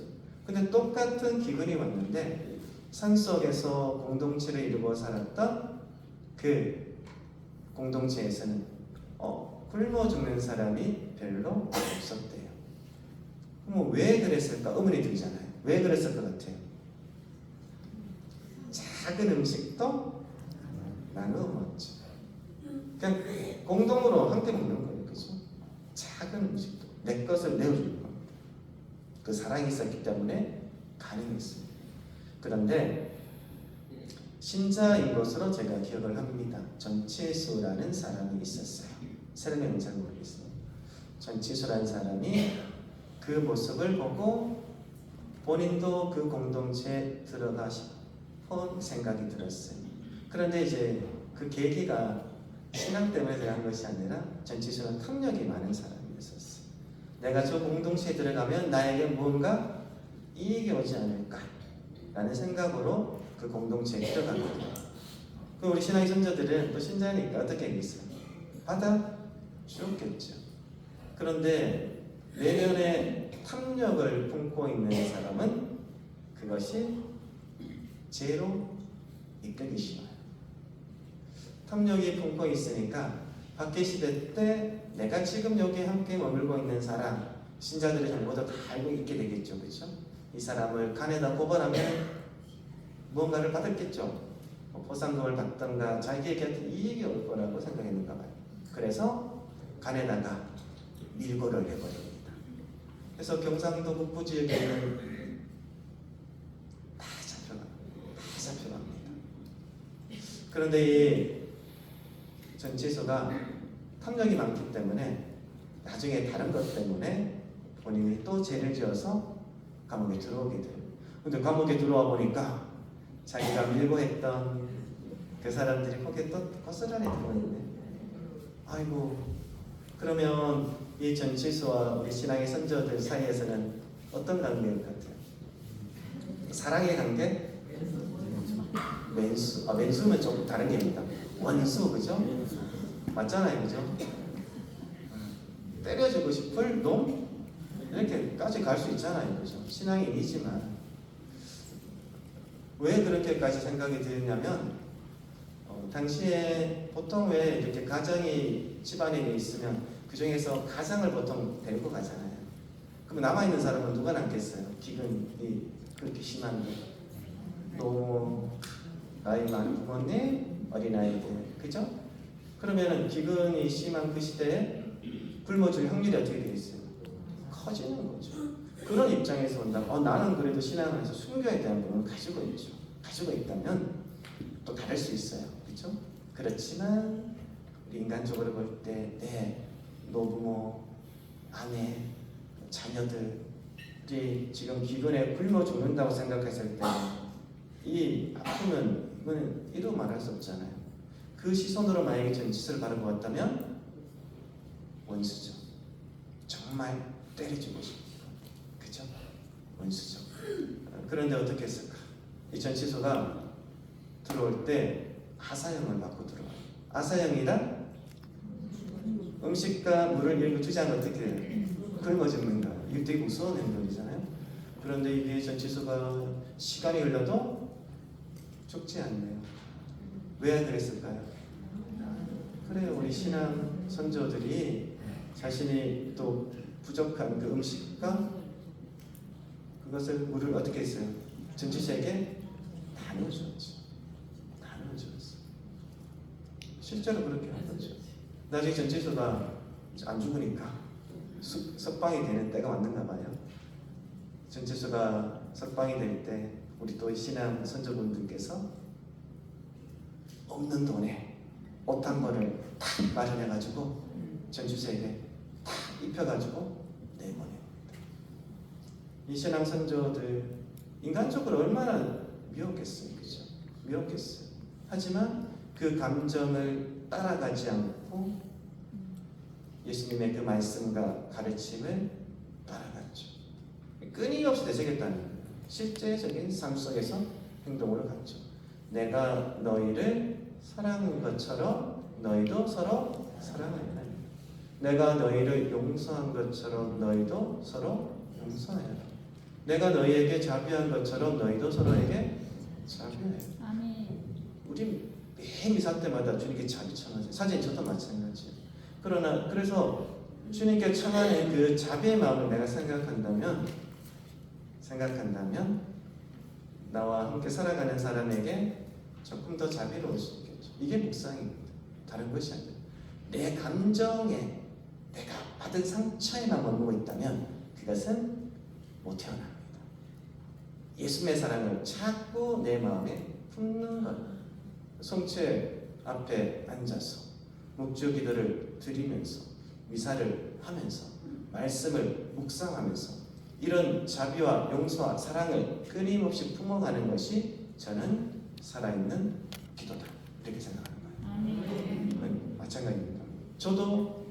근데 똑같은 기근이 왔는데 산속에서 공동체를 이루고 살았던 그 공동체에서는 굶어 죽는 사람이 별로 없었대요. 그럼 왜 그랬을까? 의문이 들잖아요. 왜 그랬을 것 같아요? 작은 음식도 나누어 먹죠. 그냥 공동으로 함께 먹는 거예요. 그죠? 작은 음식도 내 것을 내어주는 겁니다. 그 사랑이 있었기 때문에 가능했습니다. 그런데 신자인 것으로 제가 기억을 합니다. 전치수라는 사람이 있었어요. 설명은 잘 모르겠어요. 전치수라는 사람이 그 모습을 보고 본인도 그 공동체에 들어가 싶은 생각이 들었어요. 그런데 이제 그 계기가 신앙 때문에 들어간 것이 아니라 전치수는 탐욕이 많은 사람이었었어요. 내가 저 공동체에 들어가면 나에게 무언가 이익이 오지 않을까 라는 생각으로 그 공동체에 들어가거든요. 그 우리 신앙의 선조들은 또 신자니까 어떻게 하겠어요? 받아 주었겠죠. 그런데 내면에 탐욕을 품고 있는 사람은 그것이 죄로 이끌기 쉬워요. 탐욕이 품고 있으니까 박해 시대 때 내가 지금 여기 함께 머물고 있는 사람 신자들이 잘못을 다 알고 있게 되겠죠, 그렇죠? 이 사람을 간에다 고발하면 무언가를 받았겠죠. 뭐 보상금을 받던가 자기에게 어떤 이익이 올 거라고 생각했는가 봐요. 그래서 간에다가 밀고를 해버립니다. 그래서 경상도 북부 지역에는 다 잡혀갑니다. 그런데 이 전치소가 탐욕이 많기 때문에 나중에 다른 것 때문에 본인이 또 죄를 지어서 감옥에 들어오게 돼요. 근데 감옥에 들어와 보니까 자기가 밀고 했던 그 사람들이 거기에 또 고스란히 들어있네. 아이고, 그러면 이 전치소와 우리 신앙의 선조들 사이에서는 어떤 관계일 것 같아요? 사랑의 관계? 왼수. 왼수면 좀 다른 게입니다. 원수, 그죠? 맞잖아요, 그죠? 때려주고 싶을 놈? 이렇게까지 갈 수 있잖아요, 그죠? 신앙인이지만 왜 그렇게까지 생각이 드냐면 당시에 보통 왜 이렇게 가정이 집안에 있으면 그 중에서 가장을 보통 데리고 가잖아요. 그럼 남아있는 사람은 누가 남겠어요? 기근이 그렇게 심한데 너무 나이 많은 부모님, 어린아이들, 그죠? 그러면은 기근이 심한 그 시대에 굶어줄 확률이 어떻게 되겠어요? 커지는 거죠. 그런 입장에서 본다면 나는 그래도 신앙 안에서 순교에 대한 부분을 가지고 있죠. 가지고 있다면 또 다를 수 있어요. 그렇죠? 그렇지만 우리 인간적으로 볼 때 내 노부모, 아내, 자녀들이 지금 기근에 굶어 죽는다고 생각했을 때 이 아픔은 이거는 이루 말할 수 없잖아요. 그 시선으로 만약에 전짓을 바라보았다면 원수죠. 정말 때려주고 싶은 거. 그죠? 원수죠. 그런데 어떻게 했을까? 이 전치소가 들어올 때 아사형을 받고 들어와요. 아사형이란 음식과 물을 일부 주지 않으면 어떻게 해요? 굶어 죽는다. 이게 되게 무서운 행동이잖아요. 그런데 이게 전치소가 시간이 흘러도 죽지 않네요. 왜 그랬을까요? 그래요. 우리 신앙 선조들이 자신이 또 부족한 그 음식과 그것을 물을 어떻게 했어요? 전치소에게 나눠줬죠. 나눠줬어. 실제로 그렇게 한 거죠. 나중에 전치소가 안 죽으니까 석방이 되는 때가 왔는가 봐요. 전치소가 석방이 될 때 우리 또 신앙 선조분들께서 없는 돈에 옷 한 벌을 탁 마련해가지고 전치소에게 탁 입혀가지고 내보내요. 이 신앙 선조들 인간적으로 얼마나 미웠겠어요, 그죠? 미웠겠어요. 하지만 그 감정을 따라가지 않고 예수님의 그 말씀과 가르침을 따라갔죠. 끊임없이 되새겼다는 거예요. 실제적인 삶 속에서 행동으로 갔죠. 내가 너희를 사랑한 것처럼 너희도 서로 사랑하라. 내가 너희를 용서한 것처럼 너희도 서로 용서해라. 내가 너희에게 자비한 것처럼 너희도 서로에게 자비해. 아멘. 우리 매 미사 때마다 주님께 자비 청하죠. 사실 저도 마찬가지예요. 그러나 그래서 주님께 청하는 그 자비의 마음을 내가 생각한다면 나와 함께 살아가는 사람에게 조금 더 자비로울 수 있겠죠. 이게 묵상입니다. 다른 것이 아니라 내 감정에 내가 받은 상처에만 머물고 있다면 그것은 못 태어납니다. 예수님의 사랑을 자꾸 내 마음에 품는 것. 성체 앞에 앉아서 묵주 기도를 드리면서 미사를 하면서 말씀을 묵상하면서 이런 자비와 용서와 사랑을 끊임없이 품어가는 것이 저는 살아있는 기도다. 이렇게 생각하는 거예요. 마찬가지입니다. 저도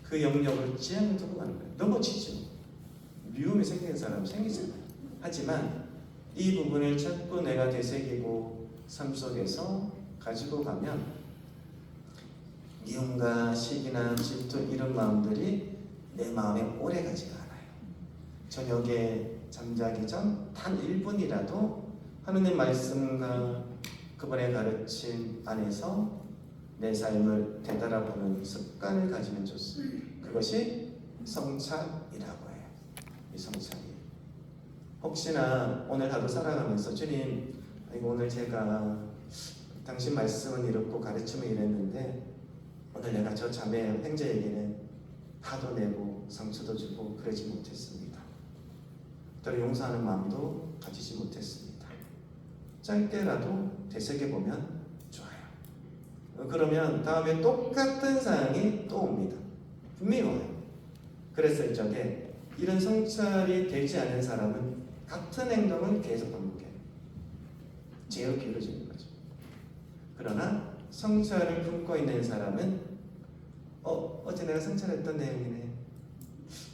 그 영역을 지향을 두고 가는 거예요. 넘어지죠. 미움이 생기는 사람 생기잖아요. 하지만 이 부분을 자꾸 내가 되새기고 삶 속에서 가지고 가면 미움과 시기나 질투 이런 마음들이 내 마음에 오래 가지가 않아요. 저녁에 잠자기 전 단 1분이라도 하느님 말씀과 그분의 가르침 안에서 내 삶을 되돌아보는 습관을 가지면 좋습니다. 그것이 성찰이라고 해요. 이 성찰이. 혹시나 오늘 하루 살아가면서 주님, 아이고 오늘 제가 당신 말씀은 이렇고 가르침은 이랬는데 오늘 내가 저 자매 형제에게는 화도 내고 상처도 주고 그러지 못했습니다. 또 용서하는 마음도 가지지 못했습니다. 짧게라도 되새겨보면 좋아요. 그러면 다음에 똑같은 상황이 또 옵니다. 분명히 와요. 그래서 이쪽에 이런 성찰이 되지 않은 사람은 같은 행동을 계속 반복해요. 제어 길어지는 거죠. 그러나 성찰을 품고 있는 사람은 어제 내가 성찰했던 내용이네.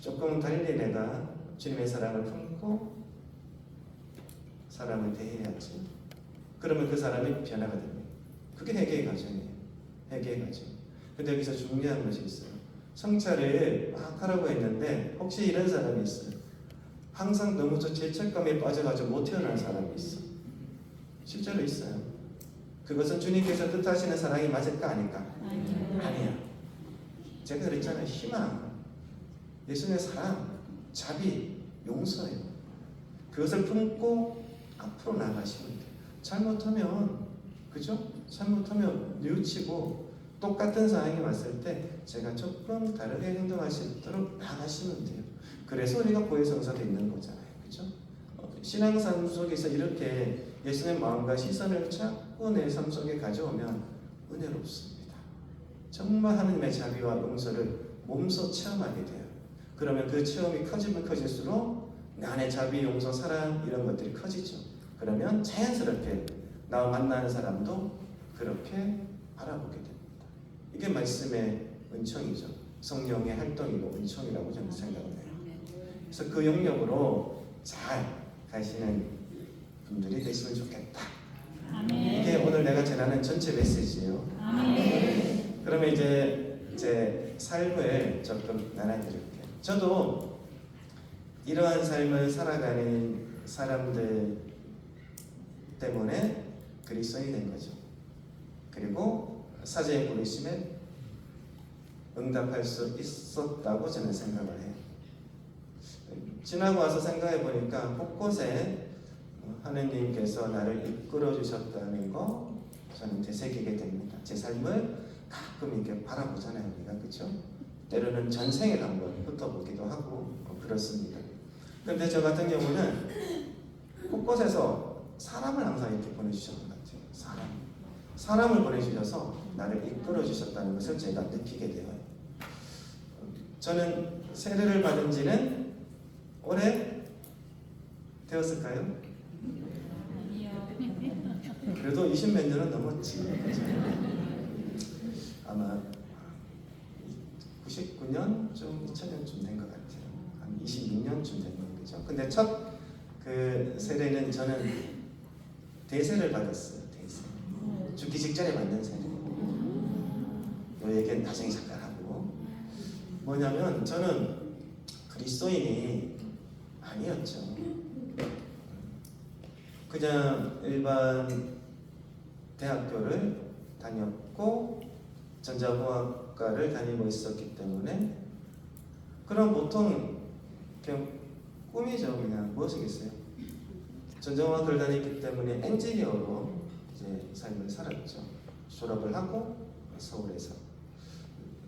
조금 달리 내가 주님의 사랑을 품고 사람을 대해야지. 그러면 그 사람이 변화가 됩니다. 그게 회개의 과정이에요. 회개의 과정. 근데 여기서 중요한 것이 있어요. 성찰을 막 하라고 했는데 혹시 이런 사람이 있어요. 항상 너무 저 죄책감에 빠져가지고 못 태어난 사람이 있어. 실제로 있어요. 그것은 주님께서 뜻하시는 사랑이 맞을까 아닐까? 아니야. 제가 그랬잖아요. 희망, 예수님의 사랑, 자비, 용서예요. 그것을 품고 앞으로 나가시면 돼요. 잘못하면, 그죠? 잘못하면 뉘우치고 똑같은 상황이 왔을 때 제가 조금 다르게 행동할 수 있도록 나가시면 돼요. 그래서 우리가 고해성사도 있는 거잖아요. 그죠? 신앙삶 속에서 이렇게 예수님의 마음과 시선을 자꾸 내 삶 속에 가져오면 은혜롭습니다. 정말 하나님의 자비와 용서를 몸소 체험하게 돼요. 그러면 그 체험이 커지면 커질수록 내 안에 자비, 용서, 사랑 이런 것들이 커지죠. 그러면 자연스럽게 나와 만나는 사람도 그렇게 바라보게 됩니다. 이게 말씀의 은총이죠. 성령의 활동이고 은총이라고 저는 생각을 해요. 그래서 그 영역으로 잘 가시는 분들이 되시면 좋겠다. 아멘. 이게 오늘 내가 전하는 전체 메시지예요. 아멘. 그러면 이제 제 삶을 조금 나눠드릴게요. 저도 이러한 삶을 살아가는 사람들 때문에 그리스도인이 된 거죠. 그리고 사제의 부르심에 응답할 수 있었다고 저는 생각을 해요. 지나고 와서 생각해 보니까 곳곳에 하느님께서 나를 이끌어 주셨다는 거 저는 되새기게 됩니다. 제 삶을 가끔 이렇게 바라보잖아요, 우리가. 그렇죠? 때로는 전생에 한번 훑어보기도 하고 그렇습니다. 그런데 저 같은 경우는 곳곳에서 사람을 항상 이렇게 보내주셨던 것 같아요. 사람을 보내주셔서 나를 이끌어 주셨다는 것을 제가 느끼게 돼요. 저는 세례를 받은 지는 오래 되었을까요? 그래도 20몇 년은 넘었지. 그렇죠? 아마 99년쯤, 2000년쯤 된 것 같아요. 한 26년쯤 된 거죠. 근데 첫 그 세례는 저는 대세를 받았어요. 대세. 죽기 직전에 받는 세례. 요 얘기는 나중에 잠깐 하고. 뭐냐면 저는 그리스도인이 아니었죠. 그냥 일반 대학교를 다녔고 전자공학과를 다니고 있었기 때문에 그럼 보통 그냥 꿈이죠. 그냥 무엇이겠어요? 전자공학과를 다녔기 때문에 엔지니어로 이제 삶을 살았죠. 졸업을 하고 서울에서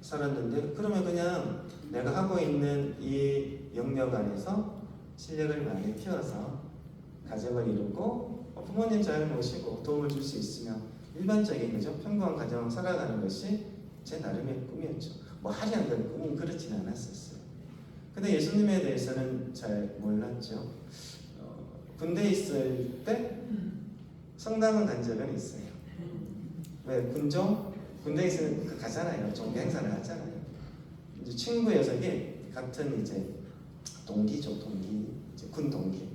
살았는데 그러면 그냥 내가 하고 있는 이 영역 안에서 실력을 많이 키워서 가정을 이루고 부모님 잘 모시고 도움을 줄 수 있으면 일반적인 그죠? 평범한 가정을 살아가는 것이 제 나름의 꿈이었죠. 뭐 하려는 꿈은 그렇지는 않았었어요. 근데 예수님에 대해서는 잘 몰랐죠. 군대에 있을 때 성당을 간 적은 있어요. 왜? 군대에 있으면 가잖아요. 종교 행사를 하잖아요. 이제 친구 녀석이 같은 이제 동기죠. 이제 군 동기.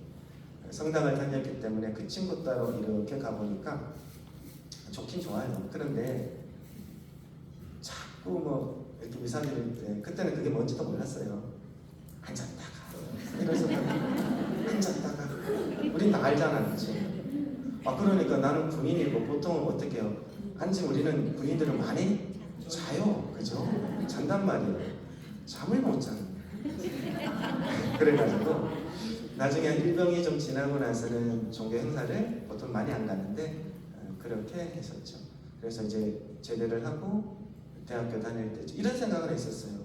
성당을 다녔기 때문에 그 친구 따로 이렇게 가보니까 좋긴 좋아요. 그런데 자꾸 뭐 이렇게 미사 드릴 때 그때는 그게 뭔지도 몰랐어요. 앉았다가 일어섰다가 앉았다가 우린 다 알잖아. 그치? 그러니까 나는 군인이고 보통은 어떻게 해요? 앉으면 우리는 군인들은 많이 자요. 그죠? 잔단 말이에요. 잠을 못 자는. 그래가지고 나중에 한 일병이 좀 지나고 나서는 종교 행사를 보통 많이 안 갔는데 그렇게 했었죠. 그래서 이제 제대를 하고 대학교 다닐 때 이런 생각을 했었어요.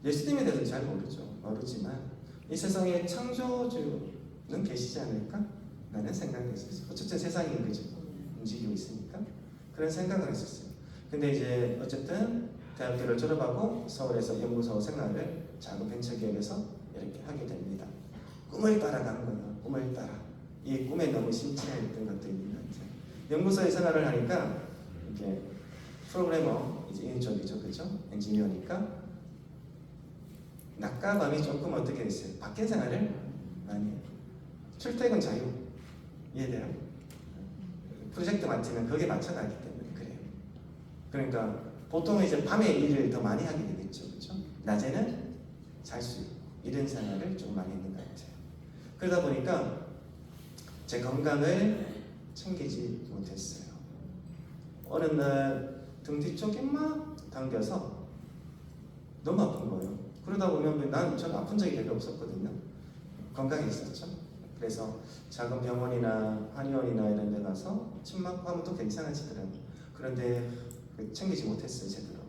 예수님에 대해서 잘 모르지만 이 세상에 창조주는 계시지 않을까? 라는 생각이 있었어요. 어쨌든 세상이 그죠? 움직이고 있으니까 그런 생각을 했었어요. 근데 이제 어쨌든 대학교를 졸업하고 서울에서 연구소 생활을 작은 벤처기업에서 이렇게 하게 됩니다. 꿈을 따라간 거예요. 꿈을 따라. 이 꿈에 너무 심취했던 것도 있는 것 같아요. 연구소에 생활을 하니까 이렇게 프로그래머 이제 인쪽이죠, 그죠? 엔지니어니까 낮과 밤이 조금 어떻게 됐어요? 밖에 생활을 많이 해요. 출퇴근 자유 이해돼요? 프로젝트 맡으면 거기에 맞춰가기 때문에 그래요. 그러니까 보통 이제 밤에 일을 더 많이 하게 되겠죠, 그렇죠? 낮에는 잘 수 있고 이런 생활을 좀 많이 했는 것 같아요. 그러다 보니까 제 건강을 챙기지 못했어요. 어느 날 등 뒤쪽이 막 당겨서 너무 아픈 거예요. 그러다 보면 전 아픈 적이 별로 없었거든요. 건강에 있었죠. 그래서 작은 병원이나 한의원이나 이런 데 가서 침 맞고 하면 또 괜찮아지더라고요. 그런데 챙기지 못했어요, 제대로.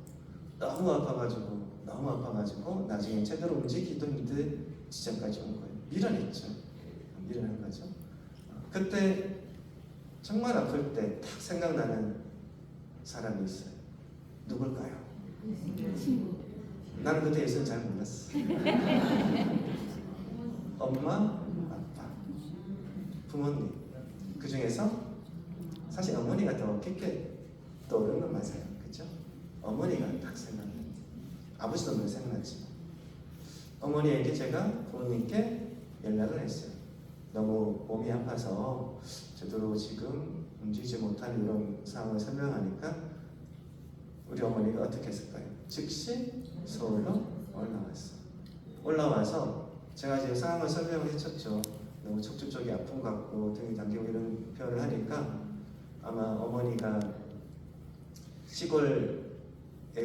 너무 아파가지고 나중에 제대로 움직이기도 힘든 지점까지 온 거예요. 밀어냈죠. 밀어낸 거죠. 그때 정말 아플 때 딱 생각나는 사람이 있어요. 누굴까요? 친구. 나는 그때 예수는 잘 몰랐어. 엄마, 아빠, 부모님. 그 중에서 사실 어머니가 더 깊게 떠오르는 건 맞아요. 그죠? 어머니가 딱 생각나요. 아버지도 늘 생각나지만. 어머니에게 제가 부모님께 연락을 했어요. 너무 몸이 아파서 제대로 지금 움직이지 못하는 이런 상황을 설명하니까 우리 어머니가 어떻게 했을까요? 즉시 서울로 올라와서 제가 이제 상황을 설명을 해줬죠. 너무 척추 쪽이 아픈 것 같고 등이 당기고 이런 표현을 하니까 아마 어머니가 시골에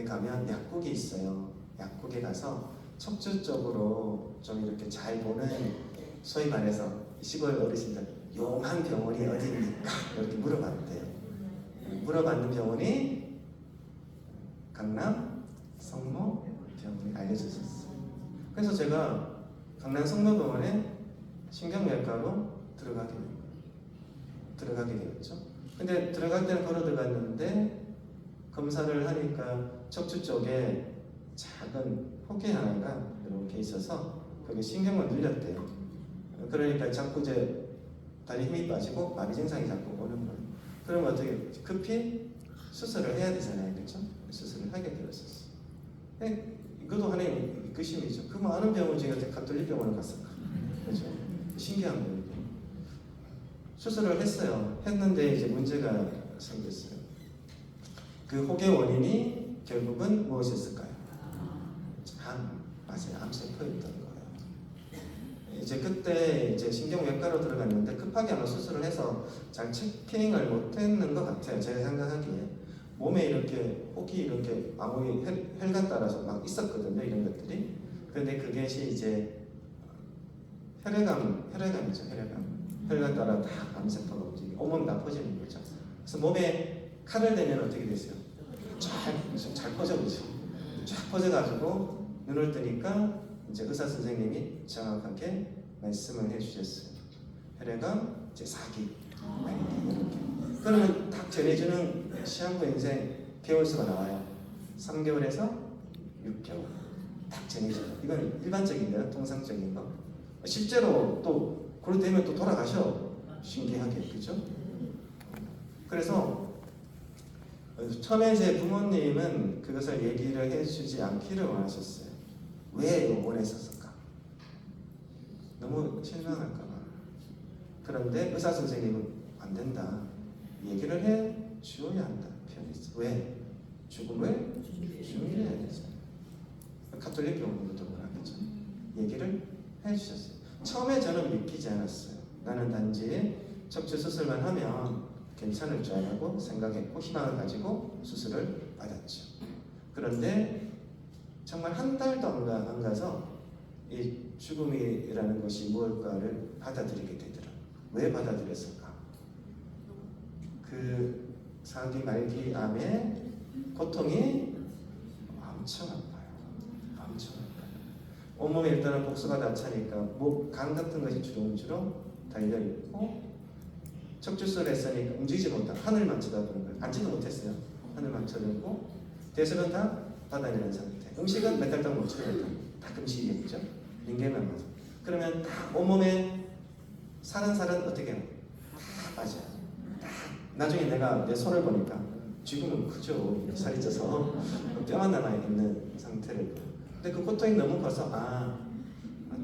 가면 약국이 있어요. 약국에 가서 척추 쪽으로 좀 이렇게 잘 보는, 소위 말해서 시골 어르신들 용한 병원이 어디입니까? 이렇게 물어봤대요. 물어봤는 병원이 강남 성모 병원이 알려주셨어요. 그래서 제가 강남 성모병원에 신경외과로 들어가게 되었죠. 근데 들어갈 때는 걸어 들어갔는데 검사를 하니까 척추 쪽에 작은 혹이 하나가 이렇게 있어서 거기 신경을 눌렸대요. 그러니까 자꾸 이제 다리 힘이 빠지고 마비 증상이 자꾸 오는 거예요. 그러면 어떻게 급히 수술을 해야 되잖아요, 그렇죠? 수술을 하게 되었었어요. 이것도 하나의 이끄심이죠. 그 많은 병원 중에 어떻게 가톨릭 병원을 갔을까? 그렇죠? 신기한 거예요. 수술을 했어요. 했는데 이제 문제가 생겼어요. 그 혹의 원인이 결국은 무엇이었을까요? 맞아요. 암세포였던 거예요. 이제 그때 이제 신경외과로 들어갔는데 급하게 아마 수술을 해서 잘 체킹을 못했는 것 같아요. 제가 생각하기에 몸에 이렇게 혹이 이렇게 아무리 혈관 따라서 막 있었거든요. 이런 것들이. 그런데 그것이 이제 혈액암이죠. 혈관 따라 다 암세포가 움직이고 온몸 다 퍼지는 거죠. 그래서 몸에 칼을 대면 어떻게 됐어요? 잘 퍼져버리죠. 쫙 퍼져가지고 눈을 뜨니까 이제 의사 선생님이 정확하게 말씀을 해주셨어요. 혈액암 제 4기. 이렇게. 그러면 딱 전해주는 시한부 인생 개월수가 나와요. 3개월에서 6개월. 딱 전해줘요. 이건 일반적인데요, 통상적인 거. 실제로 또 그렇게 되면 또 돌아가셔. 신기하게, 그죠? 그래서 처음에 제 부모님은 그것을 얘기를 해주지 않기를 원하셨어요. 왜 원했었을까? 너무 실망할까봐. 그런데 의사 선생님은 안 된다. 얘기를 해 주어야 한다. 표현했어. 왜? 죽음을 중요해야 되잖아요. 가톨릭 교훈도 그러겠죠. 얘기를 해주셨어요. 처음에 저는 믿기지 않았어요. 나는 단지 척추 수술만 하면 괜찮을 줄 알고 생각했고 희망을 가지고 수술을 받았죠. 그런데 정말 한 달도 안 가서 이 죽음이라는 것이 무엇일까를 받아들이게 되더라. 왜 받아들였을까? 그 사기 말기 암의 고통이 엄청 아파요. 엄청 아파요. 온몸에 일단은 복수가 다 차니까 간 같은 것이 주렁주렁 달려있고 척추를 했으니까 움직이지 못하고 하늘만 쳐다보는 거예요. 앉지도 못했어요. 하늘만 쳐다보고 대수는 다 받아내는 상태. 음식은 몇 달 동안 못 치러요. 다 금식이겠죠. 링겔만 맞아. 그러면 다 온몸에 살은 어떻게 해요? 다 빠져요. 다. 나중에 내가 내 손을 보니까 지금은 크죠. 살이 쪄서 뼈가 남아있는 상태를. 근데 그 고통이 너무 커서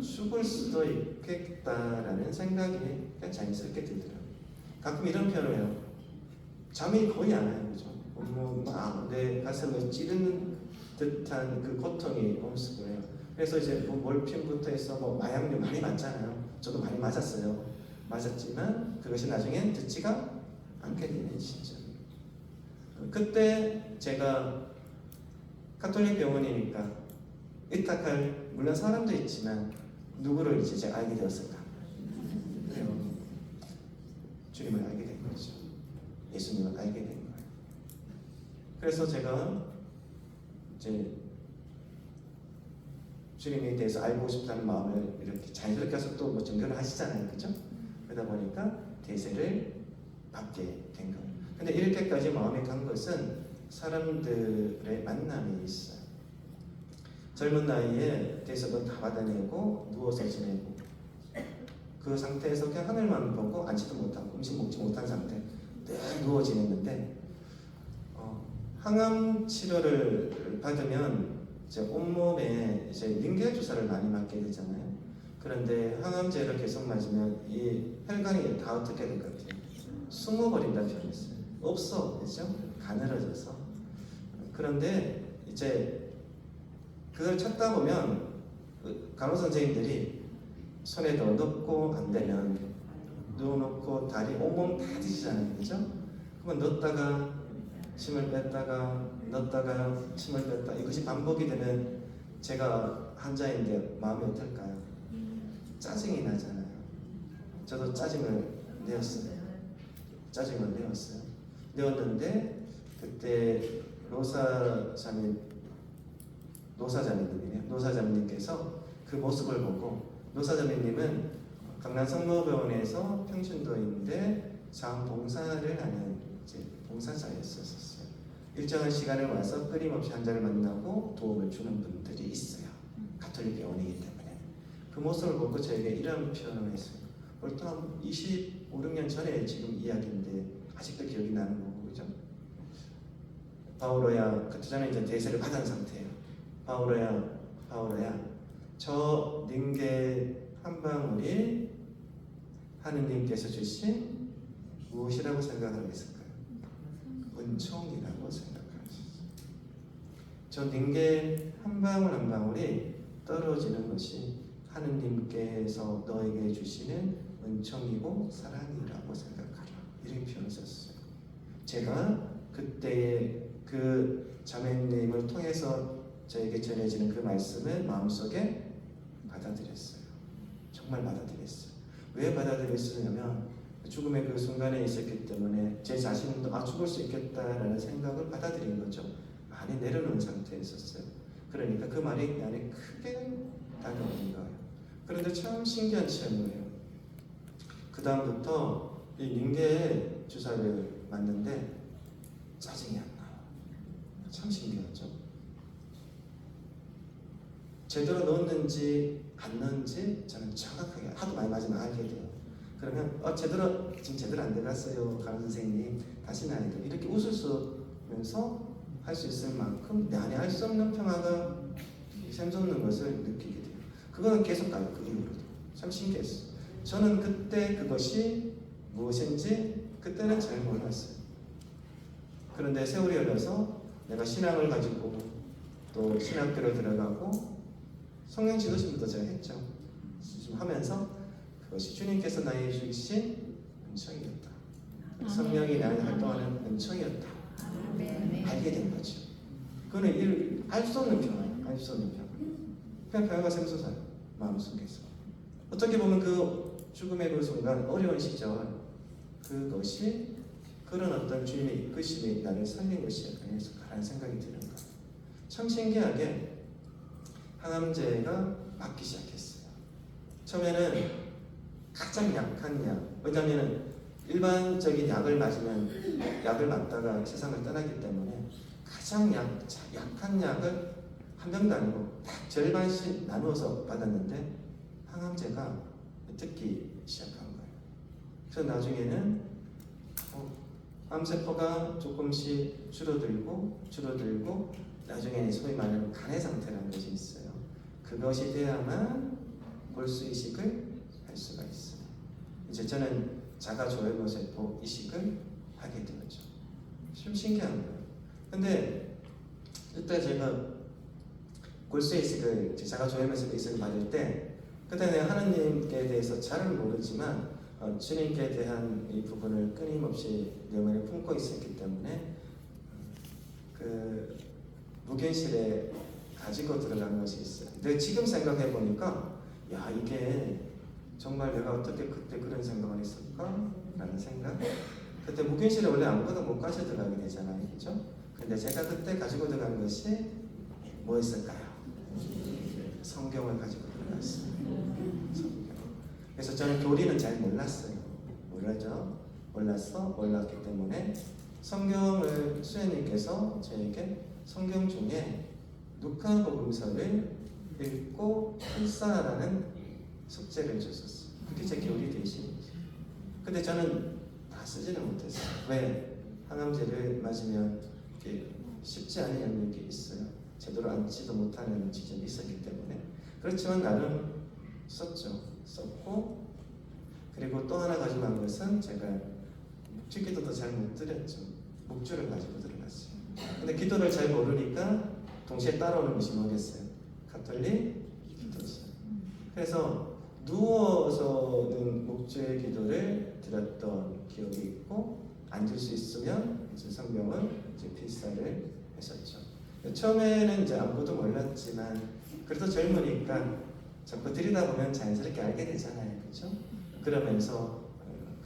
죽을 수도 있겠다라는 생각이 그냥 자연스럽게 들더라고요. 가끔 이런 표현을 해요. 잠이 거의 안 와요. 그죠? 내 가슴을 찌르는 듯한 그 고통이 몸속에요. 그래서 이제 몰핀부터 해서 마약류 많이 맞잖아요. 저도 많이 맞았어요. 맞았지만 그것이 나중엔 듣지가 않게 되는 시점. 그때 제가 가톨릭 병원이니까 의탁할 물론 사람도 있지만 누구를 이제 제가 알게 되었을까? 그래요. 주님을 알게 된 거죠. 예수님을 알게 된 거예요. 그래서 제가 이제 주님에 대해서 알고 싶다는 마음을 이렇게 자연스럽게 해서 또 전교를 하시잖아요. 그죠? 그러다 보니까 대세를 받게 된 거예요. 근데 이렇게까지 마음에 간 것은 사람들의 만남이 있어요. 젊은 나이에 대세도 다 받아내고 누워서 지내고 그 상태에서 그냥 하늘만 보고 앉지도 못하고 음식 먹지 못한 상태 늘 누워 지냈는데 항암 치료를 받으면 이제 온몸에 이제 링겔 주사를 많이 맞게 되잖아요. 그런데 항암제를 계속 맞으면 이 혈관이 다 어떻게 될 것 같아요? 숨어버린다는 표현이 있어요. 없어, 그죠? 가늘어져서. 그런데 이제 그걸 찾다 보면 간호 선생님들이 손에도 넣고 안 되면 누워놓고 다리 온몸 다 뒤지잖아요, 그죠? 그러면 넣었다가 침을 뺐다가 넣었다가 침을 뺐다 이것이 반복이 되면 제가 환자인데 마음이 어떨까요? 짜증이 나잖아요. 저도 짜증을 내었어요. 내었는데 그때 노사자매님께서 그 모습을 보고 노사자매님은 강남 성모병원에서 평신도인데 자원봉사를 하는 이제 봉사자였었어요. 일정한 시간에 와서 끊임없이 환자를 만나고 도움을 주는 분들이 있어요. 가톨릭 병원이기 때문에. 그 모습을 보고 저에게 이런 표현을 했어요. 벌써 한 25, 6년 전에 지금 이야기인데 아직도 기억이 나는 거고, 그죠? 바오로야, 그때 전에 이제 대세를 받은 상태예요. 바오로야, 저 링겔 한 방울이 하느님께서 주신 무엇이라고 생각하고 있을까요? 은총이라고 생각하셨어요. 저 링겔 한 방울 한 방울이 떨어지는 것이 하느님께서 너에게 주시는 은총이고 사랑이라고 생각하라. 이런 표현을 썼어요. 제가 그때의 그 자매님을 통해서 저에게 전해지는 그 말씀을 마음속에 받아들였어요. 정말 받아들였어요. 왜 받아들였냐면 죽음의 그 순간에 있었기 때문에 제 자신도 죽을 수 있겠다라는 생각을 받아들인 거죠. 많이 내려놓은 상태에 있었어요. 그러니까 그 말이 내 안에 크게 다가오는 거예요. 그런데 참 신기한 체험이에요. 그 다음부터 이 링겔 주사를 맞는데 짜증이 안 나요. 참 신기하죠. 제대로 넣었는지 안 넣었는지 저는 정확하게 하도 많이 맞으면 알게 돼요. 그러면 지금 제대로 안 들어갔어요, 간호 선생님. 다시 나야 돼. 이렇게 웃으면서 할 수 있을 만큼 내 안에 할 수 없는 평화가 샘솟는 것을 느끼게 돼요. 그거는 계속 가요. 그 이후로도. 참 신기했어요. 저는 그때 그것이 무엇인지 그때는 잘 몰랐어요. 그런데 세월이 흘러서 내가 신앙을 가지고 또 신학교를 들어가고 성령 지도신부터 제가 했죠. 좀 하면서 그것이 주님께서 나에게 주신 은총이었다. 성령이 나를 활동하는 은총이었다. 알게 된 거죠. 그거는 알 수 없는 평화. 안입소는 그냥 평화가 샘솟아요. 마음속에서. 어떻게 보면 그 죽음의 그 순간 어려운 시절 그것이 그런 어떤 주님의 이끄심이 나를 살린 것이 아닐까라는 생각이 드는 거예요. 참 신기하게 항암제가 맞기 시작했어요. 처음에는 가장 약한 약, 왜냐하면 일반적인 약을 맞으면 약을 맞다가 세상을 떠나기 때문에 가장 약한 약을 한 병도 아니고 딱 절반씩 나누어서 받았는데 항암제가 듣기 시작한 거예요. 그래서 나중에는 암세포가 조금씩 줄어들고 나중에 소위 말하는 간의 상태라는 것이 있어요. 그것이 돼야만 골수이식을 할 수가 있어요. 이제 저는 자가조혈모세포 이식을 하게 되었죠. 좀 신기한 거예요. 근데 그때 제가 골수이식을 자가조혈모세포 이식을 받을 때 그때 내가 하나님께 대해서 잘 모르지만 주님께 대한 이 부분을 끊임없이 내 마음에 품고 있었기 때문에 그 무견실에 가지고 들어간 것이 있어요. 근데 지금 생각해 보니까 야 이게 정말 내가 어떻게 그때 그런 생각을 했을까? 라는 생각. 그때 무견실에 원래 아무거나 못 가져 들어가게 되잖아요, 그렇죠? 근데 제가 그때 가지고 들어간 것이 뭐였을까요? 성경을 가지고 들어갔어요. 성경. 그래서 저는 교리는 잘 몰랐어요. 몰랐기 때문에 성경을 수혜님께서 저에게 성경 중에 누가복음서를 읽고 필사하라는 숙제를 줬었어요. 그게 제 교리 대신이죠. 근데 저는 다 쓰지는 못했어요. 왜? 항암제를 맞으면 쉽지 않은 영역이 있어요. 제대로 앉지도 못하는 지점이 있었기 때문에. 그렇지만 나름 썼고 그리고 또 하나 가져간 것은 제가 묵주기도도 잘 못 드렸죠. 묵주를 가지고 들어갔어요. 근데 기도를 잘 모르니까 동시에 따라오는 것이 뭐겠어요? 가톨릭 기도죠. 그래서 누워서는 묵주의 기도를 드렸던 기억이 있고 앉을 수 있으면 이제 성경을 이제 필사를 했었죠. 처음에는 이제 아무것도 몰랐지만 그래도 젊으니까 자꾸 들이다 보면 자연스럽게 알게 되잖아요, 그렇죠? 그러면서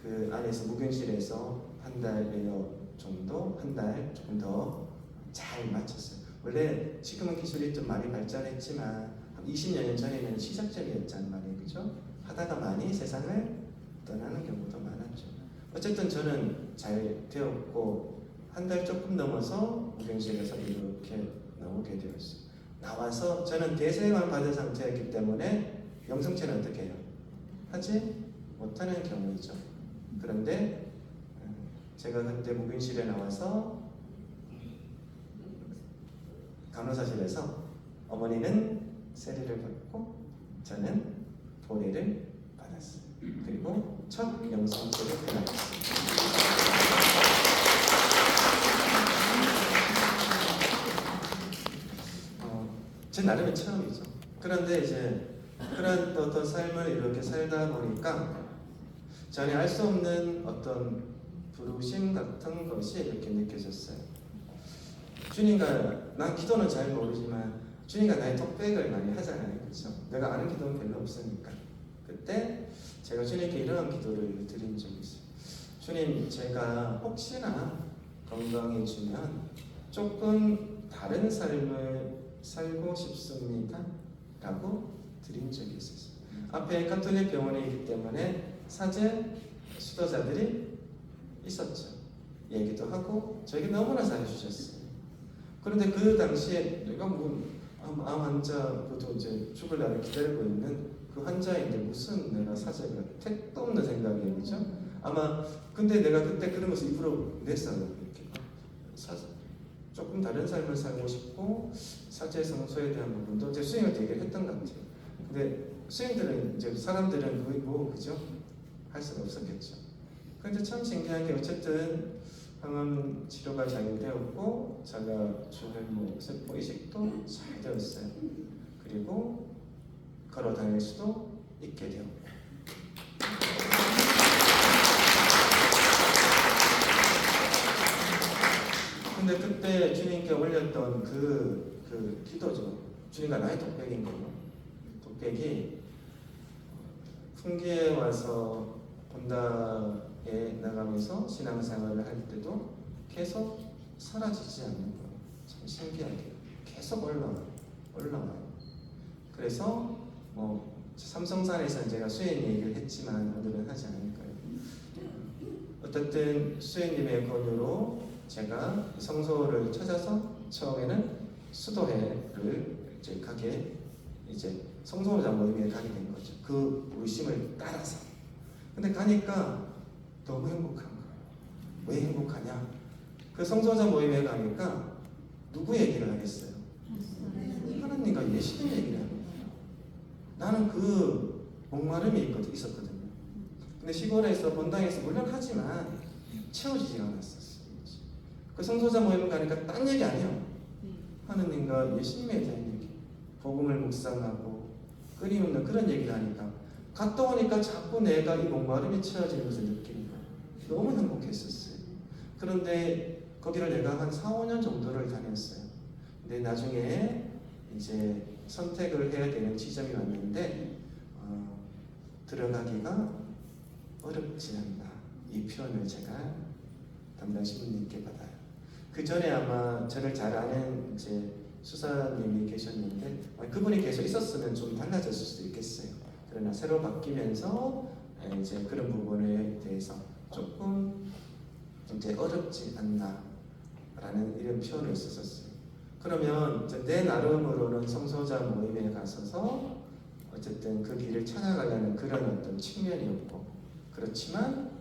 그 안에서 무견실에서 한 달여 정도, 한 달 조금 더 잘 맞췄어요. 원래 지금은 기술이 좀 많이 발전했지만 한 20여 년 전에는 시작점이었잖아요, 말이에요, 그렇죠? 하다가 많이 세상을 떠나는 경우도 많았죠. 어쨌든 저는 잘 되었고 한 달 조금 넘어서 무견실에서 이렇게 나오게 되었어요. 나와서 저는 대세만 받은 상태였기 때문에 영성체는 어떻게 해요? 하지 못하는 경우이죠. 그런데 제가 그때 무균실에 나와서 간호사실에서 어머니는 세례를 받고 저는 보례를 받았어요. 그리고 첫 영성체를 받았습니다. 제 나름의 처음이죠. 그런데 이제 그런 어떤 삶을 이렇게 살다 보니까 전에 알 수 없는 어떤 부르심 같은 것이 이렇게 느껴졌어요. 주님과 난 기도는 잘 모르지만 주님과 나의 톡백을 많이 하잖아요, 그렇죠? 내가 아는 기도는 별로 없으니까. 그때 제가 주님께 이러한 기도를 드린 적이 있어요. 주님, 제가 혹시나 건강해지면 조금 다른 삶을 살고 싶습니다 라고 드린 적이 있었어요. 앞에 가톨릭 병원에 있기 때문에 사제 수도자들이 있었죠. 얘기도 하고 저에게 너무나 잘해주셨어요. 그런데 그 당시에 내가 암 환자도 이제 죽을 날을 기다리고 있는 그 환자인데 무슨 내가 사제가 택도 없는 생각이에요, 그죠? 아마 근데 내가 그때 그런 것을 일부러 냈어요. 이렇게 조금 다른 삶을 살고 싶고 사제 성소에 대한 부분도 제 스님한테 얘기를 했던 것 같아요. 근데 스님들은 이제 사람들은 그죠? 할 수가 없었겠죠. 그런데 참 신기한 게 어쨌든 항암 치료가 잘 되었고 자가 조혈모 세포 이식도 잘 되었어요. 그리고 걸어 다닐 수도 있게 되었고. 근데 그때 주님께 올렸던 그 기도죠. 주님과 나의 독백인 거예요. 독백이 풍기에 와서 본당에 나가면서 신앙생활을 할 때도 계속 사라지지 않는 거예요. 참 신기하게 계속 올라와요. 그래서 삼성산에서는 제가 수혜님 얘기를 했지만 오늘은 하지 않을 거예요. 어쨌든 수혜님의 권유로 제가 성소를 찾아서 처음에는 수도회를 이제 가게 이제 성소자 모임에 가게 된 거죠. 그 의심을 따라서. 근데 가니까 너무 행복한 거예요. 왜 행복하냐? 그 성소자 모임에 가니까 누구 얘기를 하겠어요? 하나님과 예수님 얘기를 하는 거예요. 나는 그 목마름이 있었거든요. 근데 시골에서 본당에서 물론 하지만 채워지지가 않았었어요. 그 성소자 모임 가니까 딴 얘기 아니에요. 하느님과 예수님에 대한 얘기, 복음을 묵상하고 끊임없는 그런 얘기를 하니까 갔다 오니까 자꾸 내가 이 목마름이 채워지는 것을 느끼는 거예요. 너무 행복했었어요. 그런데 거기를 내가 한 4, 5년 정도를 다녔어요. 근데 나중에 이제 선택을 해야 되는 지점이 왔는데 들어가기가 어렵지 않나, 이 표현을 제가 담당 신부님께 받아요. 그 전에 아마 저를 잘 아는 이제 수사님이 계셨는데 그분이 계속 있었으면 좀 달라졌을 수도 있겠어요. 그러나 새로 바뀌면서 이제 그런 부분에 대해서 조금 이제 어렵지 않나라는 이런 표현을 썼었어요. 그러면 내 나름으로는 성소자 모임에 가서서 어쨌든 그 길을 찾아가려는 그런 어떤 측면이었고, 그렇지만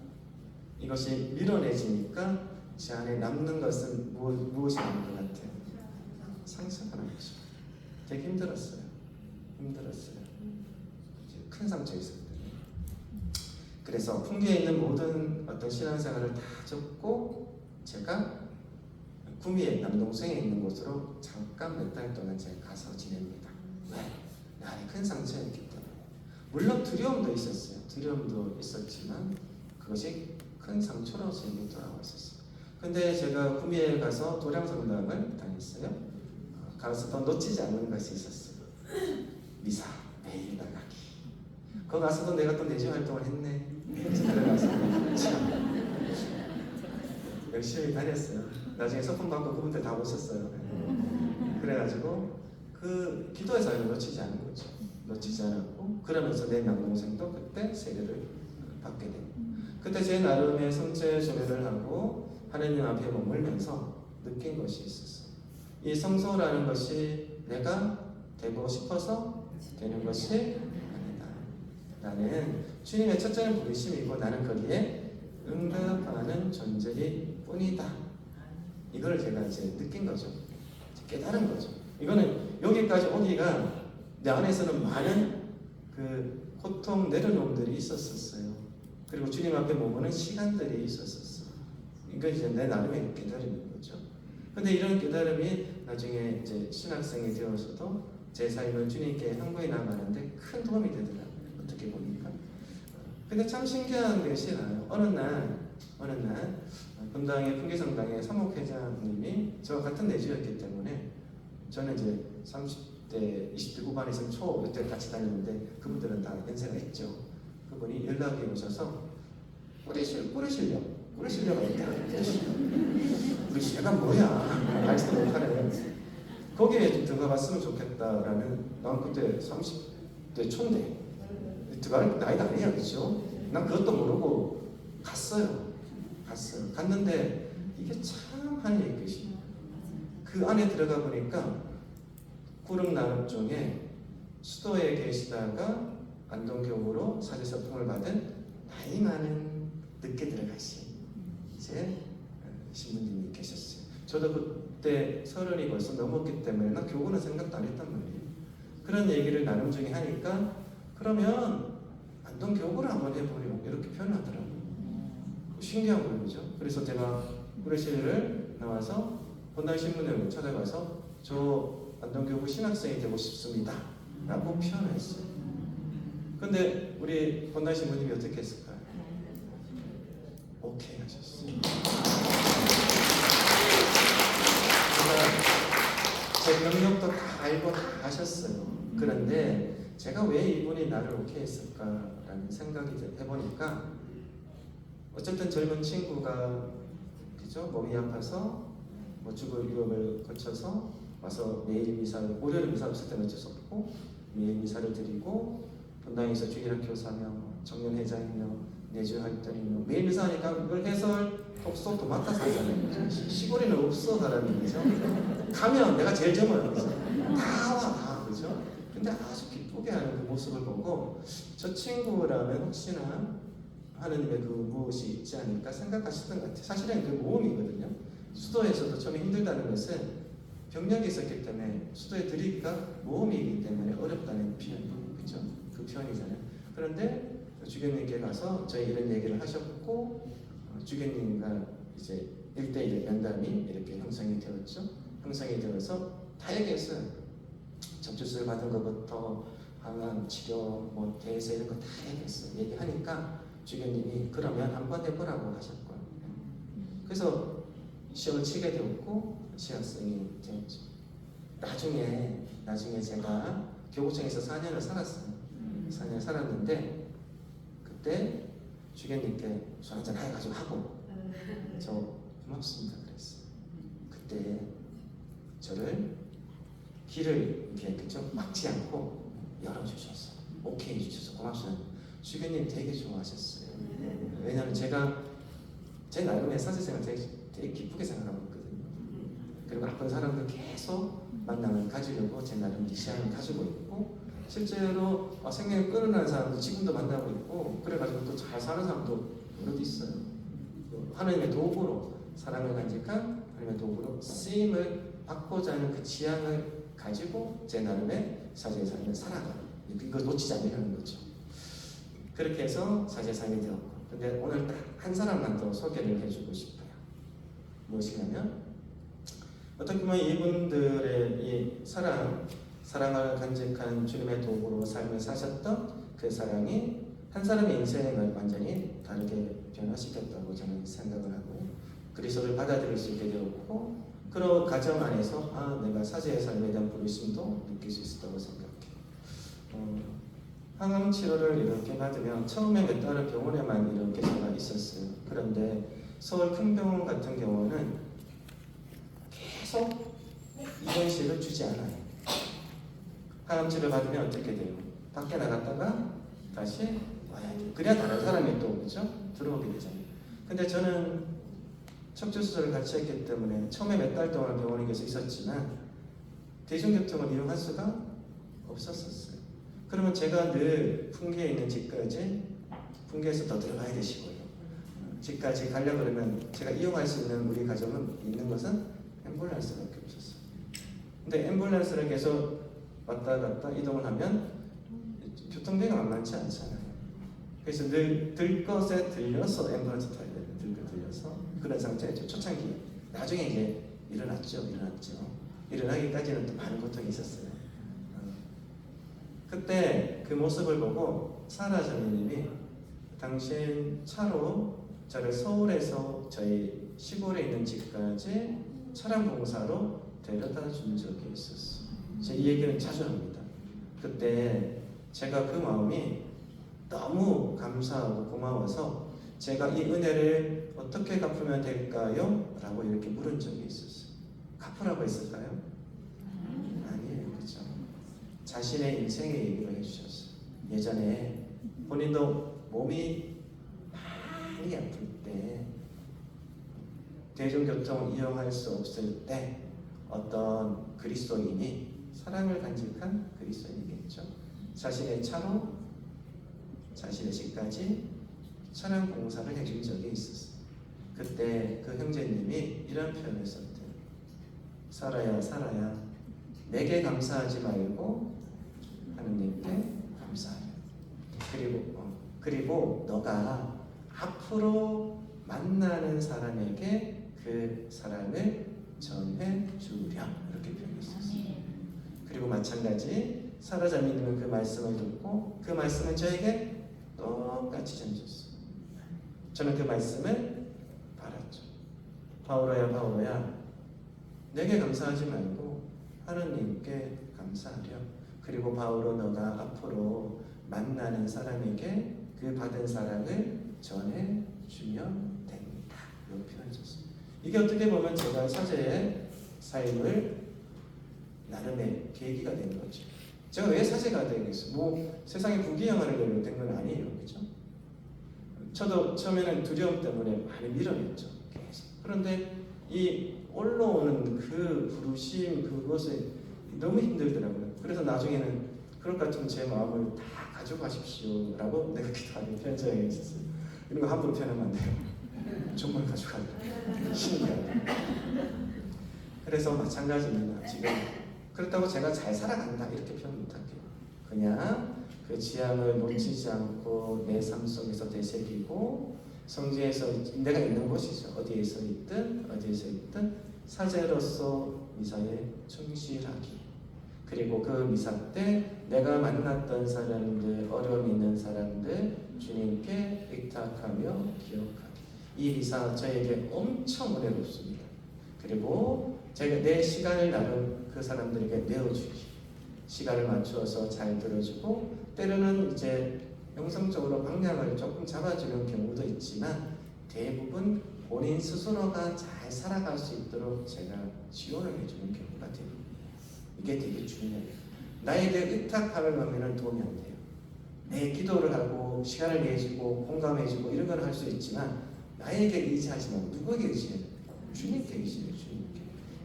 이것이 밀어내지니까 제 안에 남는 것은 무엇이 남는 것 같아요? 상처가 남죠. 되게 힘들었어요. 큰 상처 있었거든요. 그래서 풍기에 있는 모든 어떤 신앙생활을 다 접고 제가 구미에 남동생에 있는 곳으로 잠깐 몇 달 동안 제가 가서 지냅니다. 왜? 내 안에 큰 상처였기 때문에. 물론 두려움도 있었어요. 두려움도 있었지만 그것이 큰 상처로 제게 돌아왔었어요. 근데 제가 구미에 가서 도량성당을 다녔어요. 가서 또 놓치지 않는 것이 있었어요. 미사 매일 나가기. 거기 가서도 내가 또 내주 활동을 했네. 들어가서 열심히 다녔어요. 나중에 소품 받고 그분들 다 오셨어요. 그래가지고 그 기도의 삶을 놓치지 않은 거죠. 놓치지 않았고, 그러면서 내 남동생도 그때 세례를 받게 되고, 그때 제 나름의 성체 조례를 하고 하느님 앞에 머물면서 느낀 것이 있었어요. 이 성소라는 것이 내가 되고 싶어서 되는 것이 아니다. 나는 주님의 첫째는 부르심이고 나는 거기에 응답하는 존재일 뿐이다. 이걸 제가 이제 느낀 거죠. 깨달은 거죠. 이거는 여기까지 오기가 내 안에서는 많은 그 고통 내려놓음들이 있었어요. 그리고 주님 앞에 머무는 시간들이 있었어요. 이건 이제 내 나름의 깨달음인 거죠. 근데 이런 깨달음이 나중에 이제 신학생이 되어서도 제 삶을 주님께 향구해 나가는데 큰 도움이 되더라고요. 어떻게 보니까. 근데 참 신기한 것이 어느 날 본당의 풍기성당의 사목회장님이 저와 같은 내주였기 때문에 저는 이제 30대, 20대 후반에서 초 이때 같이 다녔는데 그분들은 다 연세가 있죠. 그분이 연락이 오셔서 뿌리 실려가 있다. 우리 시가 뭐야? 알지도 못하네. 거기에 좀 들어가 봤으면 좋겠다라는, 난 그때 30대 초인데 들어갈 나이도 아니야, 그렇죠? 난 그것도 모르고 갔어요. 갔는데 이게 참 하나님의 뜻이에요. 그 안에 들어가 보니까 구름 나눔 중에 수도에 계시다가 안동교구로 사제서풍을 받은 나이 많은 늦게 들어가신 이제 신부님이 계셨어요. 저도 그때 30이 벌써 넘었기 때문에 난 교구는 생각도 안 했단 말이에요. 그런 얘기를 나눔 중에 하니까 그러면 안동교구를 한번 해보려 이렇게 표현하더라고요. 신기한 거죠. 그래서 제가 브레실을 나와서 본당 신문을 찾아가서 저 안동교구 신학생이 되고 싶습니다 라고 표현했어요. 근데 우리 본당 신부님이 어떻게 했을까요? 오케이 하셨어요. 제 경력도 다 알고 다 아셨어요. 그런데 제가 왜 이분이 나를 오케이 했을까라는 생각이 해보니까 어쨌든 젊은 친구가 그죠? 몸이 아파서 뭐 죽을 위협을 거쳐서 와서 매일 미사를, 월요일 미사 없을 때는 어쩔 수 없고 매일 미사를 드리고 본당에서 주일학 교사며 청년회장이며 내주 활동이며 매일 미사하니까 이걸 해설 독서 도맡아 살잖아요. 시골에는 없어 사람이 그죠? 가면 내가 제일 젊어요. 그죠? 다 와, 다 그죠? 근데 아주 기쁘게 하는 그 모습을 보고 저 친구라면 혹시나 하느님의 그 무엇이 있지 않을까 생각하시던 것 같아요. 사실은 그 모험이거든요. 수도에서도 처음에 힘들다는 것은 병력이 있었기 때문에 수도에 들이기가 모험이기 때문에 어렵다는 표현이에요. 그죠? 그 표현이잖아요. 그런데 주교님께 가서 저희 이런 얘기를 하셨고 주교님과 이제 1대1 면담이 이렇게 형성이 되었죠. 형성이 되어서 다 얘기했어요. 접촉수를 받은 것부터 항암 치료, 뭐 대세 이런 거 다 얘기했어요. 얘기하니까 주교님이 그러면 한번 해보라고 하셨고요. 그래서 시험을 치게 되었고 시학생이 되었죠. 나중에 제가 교구청에서 4년을 살았어요. 4년 살았는데 그때 주교님께 술 한잔 해가지고 하고 저 고맙습니다 그랬어요. 그때 저를 길을 이렇게 그죠? 막지 않고 열어주셔서 오케이 해주셔서 고맙습니다. 주교님 되게 좋아하셨어요. 왜냐하면 제가 제 나름의 사제생활 되게 기쁘게 생각하고 있거든요. 그리고 아픈 사람들 계속 만남을 가지려고 제 나름 미션을 가지고 있고 실제로 생명을 끊어내는 사람도 지금도 만나고 있고 그래가지고 또 잘 사는 사람도 여럿 있어요. 하나님의 도구로 사랑을 간직한 하나님의 도구로 쓰임을 받고자 하는 그 지향을 가지고 제 나름의 사제의 삶을 살아가. 이걸 놓치지 않으려는 거죠. 그렇게 해서 사제의 삶이 되었고 근데 오늘 딱 한 사람만 더 소개를 해주고 싶어요. 무엇이냐면 어떻게 보면 이분들의 이 사랑을 간직한 주님의 도구로 삶을 사셨던 그 사랑이 한 사람의 인생을 완전히 다르게 변화시켰다고 저는 생각을 하고 그리스도를 받아들일 수 있게 되었고 그런 과정 안에서 내가 사제의 삶에 대한 부르심도 느낄 수 있었다고 생각해요. 항암 치료를 이렇게 받으면 처음에 몇 달을 병원에만 이렇게 제가 있었어요. 그런데 서울 큰 병원 같은 경우는 계속 입원실을 주지 않아요. 항암 치료 받으면 어떻게 돼요? 밖에 나갔다가 다시 와야 돼요. 그래야 다른 사람이 또 그죠? 들어오게 되잖아요. 근데 저는 척추 수술을 같이 했기 때문에 처음에 몇 달 동안 병원에 계속 있었지만 대중교통을 이용할 수가 없었어요. 그러면 제가 늘 풍계에 있는 집까지 풍계에서 더 들어가야 되시고요. 집까지 가려고 그러면 제가 이용할 수 있는 우리 가정은 있는 것은 앰뷸런스밖에 없었어요. 근데 앰뷸런스를 계속 왔다 갔다 이동을 하면 교통비가 만만치 않잖아요. 그래서 늘 들것에 들려서 앰뷸런스 타야 돼요. 들려서 그런 상태였죠. 초창기에. 나중에 이제 일어났죠. 일어나기까지는 또 많은 고통이 있었어요. 그때 그 모습을 보고 사라 전무님이 당신 차로 저를 서울에서 저희 시골에 있는 집까지 차량 공사로 데려다 준 적이 있었어요. 제가 이 얘기는 자주 합니다. 그때 제가 그 마음이 너무 감사하고 고마워서 제가 이 은혜를 어떻게 갚으면 될까요? 라고 이렇게 물은 적이 있었어요. 갚으라고 했을까요? 아니에요. 그죠? 자신의 인생의 얘기를 해주셨어요. 예전에 본인도 몸이 많이 아플 때 대중교통을 이용할 수 없을 때 어떤 그리스도인이 사랑을 간직한 그리스도인이겠죠. 자신의 차로 자신의 집까지 차량 공사를 해준 적이 있었어요. 그때 그 형제님이 이런 표현을 썼대요. 살아야 내게 감사하지 말고 하느님께 감사하라. 그리고 너가 앞으로 만나는 사람에게 그 사랑을 전해 주렴 이렇게 표현했었어요. 그리고 마찬가지 사라자매님은 그 말씀을 듣고 그 말씀을 저에게 똑같이 전해줬어요. 저는 그 말씀을 받았죠. 바오로야 내게 감사하지 말고 하느님께 감사하려. 그리고 바울은 너가 앞으로 만나는 사람에게 그 받은 사랑을 전해주면 됩니다. 이렇게 표현해줬습니다. 이게 어떻게 보면 제가 사제의 삶을 나름의 계기가 된 거죠. 제가 왜 사제가 되겠어요? 뭐 세상에 부귀영화를 된 건 아니에요, 그렇죠? 저도 처음에는 두려움 때문에 많이 밀어냈죠. 계속. 그런데 이 올라오는 그 부르심 그것이 너무 힘들더라고요. 그래서 나중에는 그럴 것 같으면 제 마음을 다 가져가십시오라고 내가 기도하는 편지가 있었어요. 이런 거 함부로 표현하면 안 돼요. 정말 가져가요. 신기하다. 그래서 마찬가지입니다. 지금 그렇다고 제가 잘 살아간다 이렇게 표현 못할게요. 그냥 그 지향을 놓치지 않고 내 삶 속에서 되새기고 성지에서 내가 있는 곳이죠. 어디에서 있든 사제로서 미사에 충실하기. 그리고 그 미사 때 내가 만났던 사람들, 어려움 있는 사람들 주님께 의탁하며 기억하기. 이 미사 저에게 엄청 은혜롭습니다. 그리고 제가 내 시간을 나름 그 사람들에게 내어주기. 시간을 맞추어서 잘 들어주고 때로는 이제 영성적으로 방향을 조금 잡아주는 경우도 있지만 대부분 본인 스스로가 잘 살아갈 수 있도록 제가 지원을 해주는 경우가 됩니다. 이게 되게 중요해요. 나에게 의탁함을 하면 도움이 안 돼요. 내 기도를 하고 시간을 내주고 공감해주고 이런 걸 할 수 있지만 나에게 의지하지만 누구에게 의지해요? 주님께 의지해요. 주님께.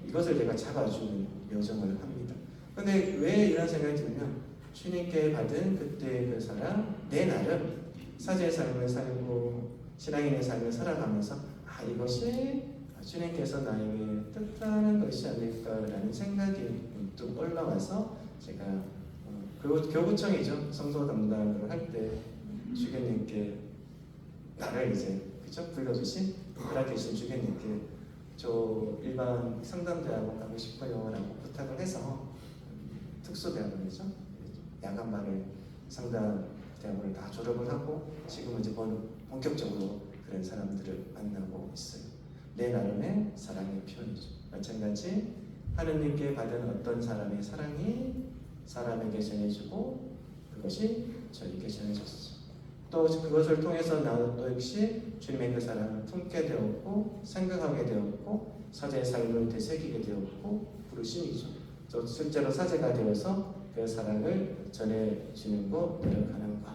이것을 내가 잡아주는 여정을 합니다. 근데 왜 이런 생각이 들면 주님께 받은 그때 그 사람 내 나름 사제의 삶을 살고 신앙인의 삶을 살아가면서 이것이 주님께서 나에게 뜻하는 것이 아닐까라는 생각이 문득 올라와서 제가 교구청이죠. 성도 담당을 할 때 주교님께 나를 이제 그죠 불러주신 허락해주신 주교님께 저 일반 상담대학원 가고 싶어요라고 부탁을 해서 특수대학원이죠. 야간반을 상담대학원을 다 졸업을 하고 지금은 이제 본격적으로 그런 사람들을 만나고 있어요. 내 나름의 사랑의 표현이죠. 마찬가지 하느님께 받은 어떤 사람의 사랑이 사람에게 전해주고 그것이 저에게 전해졌어. 또 그것을 통해서 나도 역시 주님의 그 사랑을 품게 되었고 생각하게 되었고 사제의 삶을 되새기게 되었고 부르심이죠. 또 실제로 사제가 되어서 그 사랑을 전해주는 것, 노력하는 것.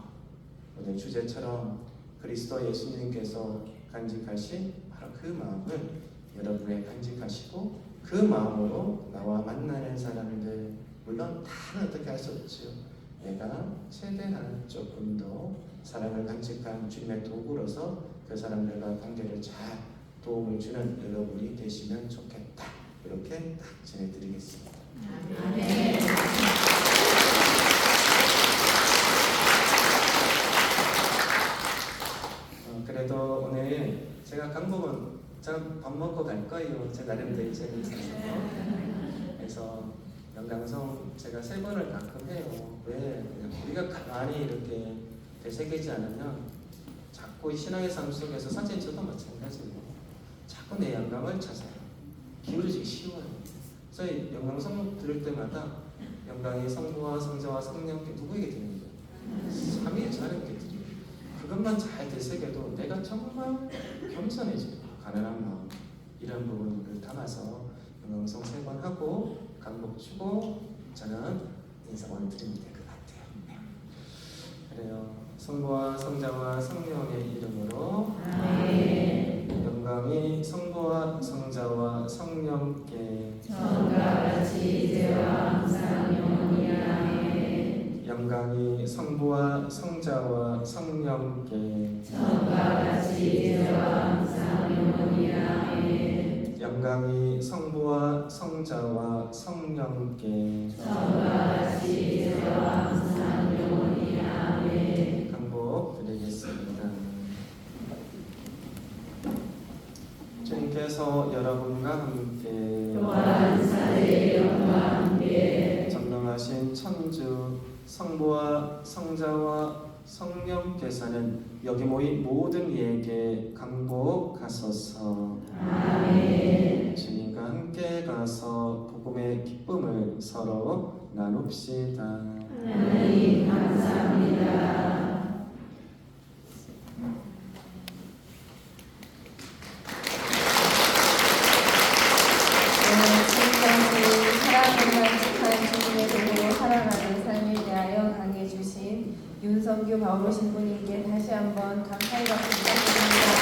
오늘 주제처럼 그리스도 예수님께서 간직하신 바로 그 마음을 여러분에 간직하시고 그 마음으로 나와 만나는 사람들 물론 다는 어떻게 할 수 없죠. 내가 최대한 조금 더 사랑을 간직한 주님의 도구로서 그 사람들과 관계를 잘 도움을 주는 여러분이 되시면 좋겠다. 이렇게 딱 전해드리겠습니다. 아멘. 그래도 오늘 제가 강복은 밥 먹고 갈 거예요. 제 나름대로 일정이 있어서. 그래서 영광성 제가 3번을 가끔 해요. 왜? 우리가 가만히 이렇게 되새기지 않으면 자꾸 신앙의 삶 속에서 사실 저도 마찬가지예요. 자꾸 내 영광을 찾아요. 기울어지기 쉬워요. 그래서 영광성 들을 때마다 영광이 성부와 성자와 성령께 누구에게 드리는 거예요? 삼위일체 하나님께 드려요. 그것만 잘 되새겨도 내가 정말 겸손해져요. 가난한 마음 이런 부분을 담아서 영광성 3번 하고 강복 주고 저는 인사원을 드리면 될 것 같아요. 그래요. 성부와 성자와 성령의 이름으로 아멘. 영광이 성부와 성자와 성령께 처음과 같이 이제와 항상 영원히 아멘. 영광이 성부와 성자와 성령께 처음과 같이 이제와 항상 영원히 아멘. 영광이 성부와 성자와 성령께 처음과 같이 이제와 항상 영원히 아멘. 강복 드리겠습니다. 주님께서 여러분과 함께 또한 사제의 영과 함께 전능하신 천주 성부와 성자와 성령께서는 여기 모인 모든 이에게 강복하소서. 아멘. 주님과 함께 가서 복음의 기쁨을 서로 나눕시다. 하나님 감사합니다. 지금까지 사랑을 간직한 주님의 도로 살아가는 삶에 대하여 강해 주신 윤성규 바오로 신부님께 다시 한번 감사의 박수 부탁드립니다.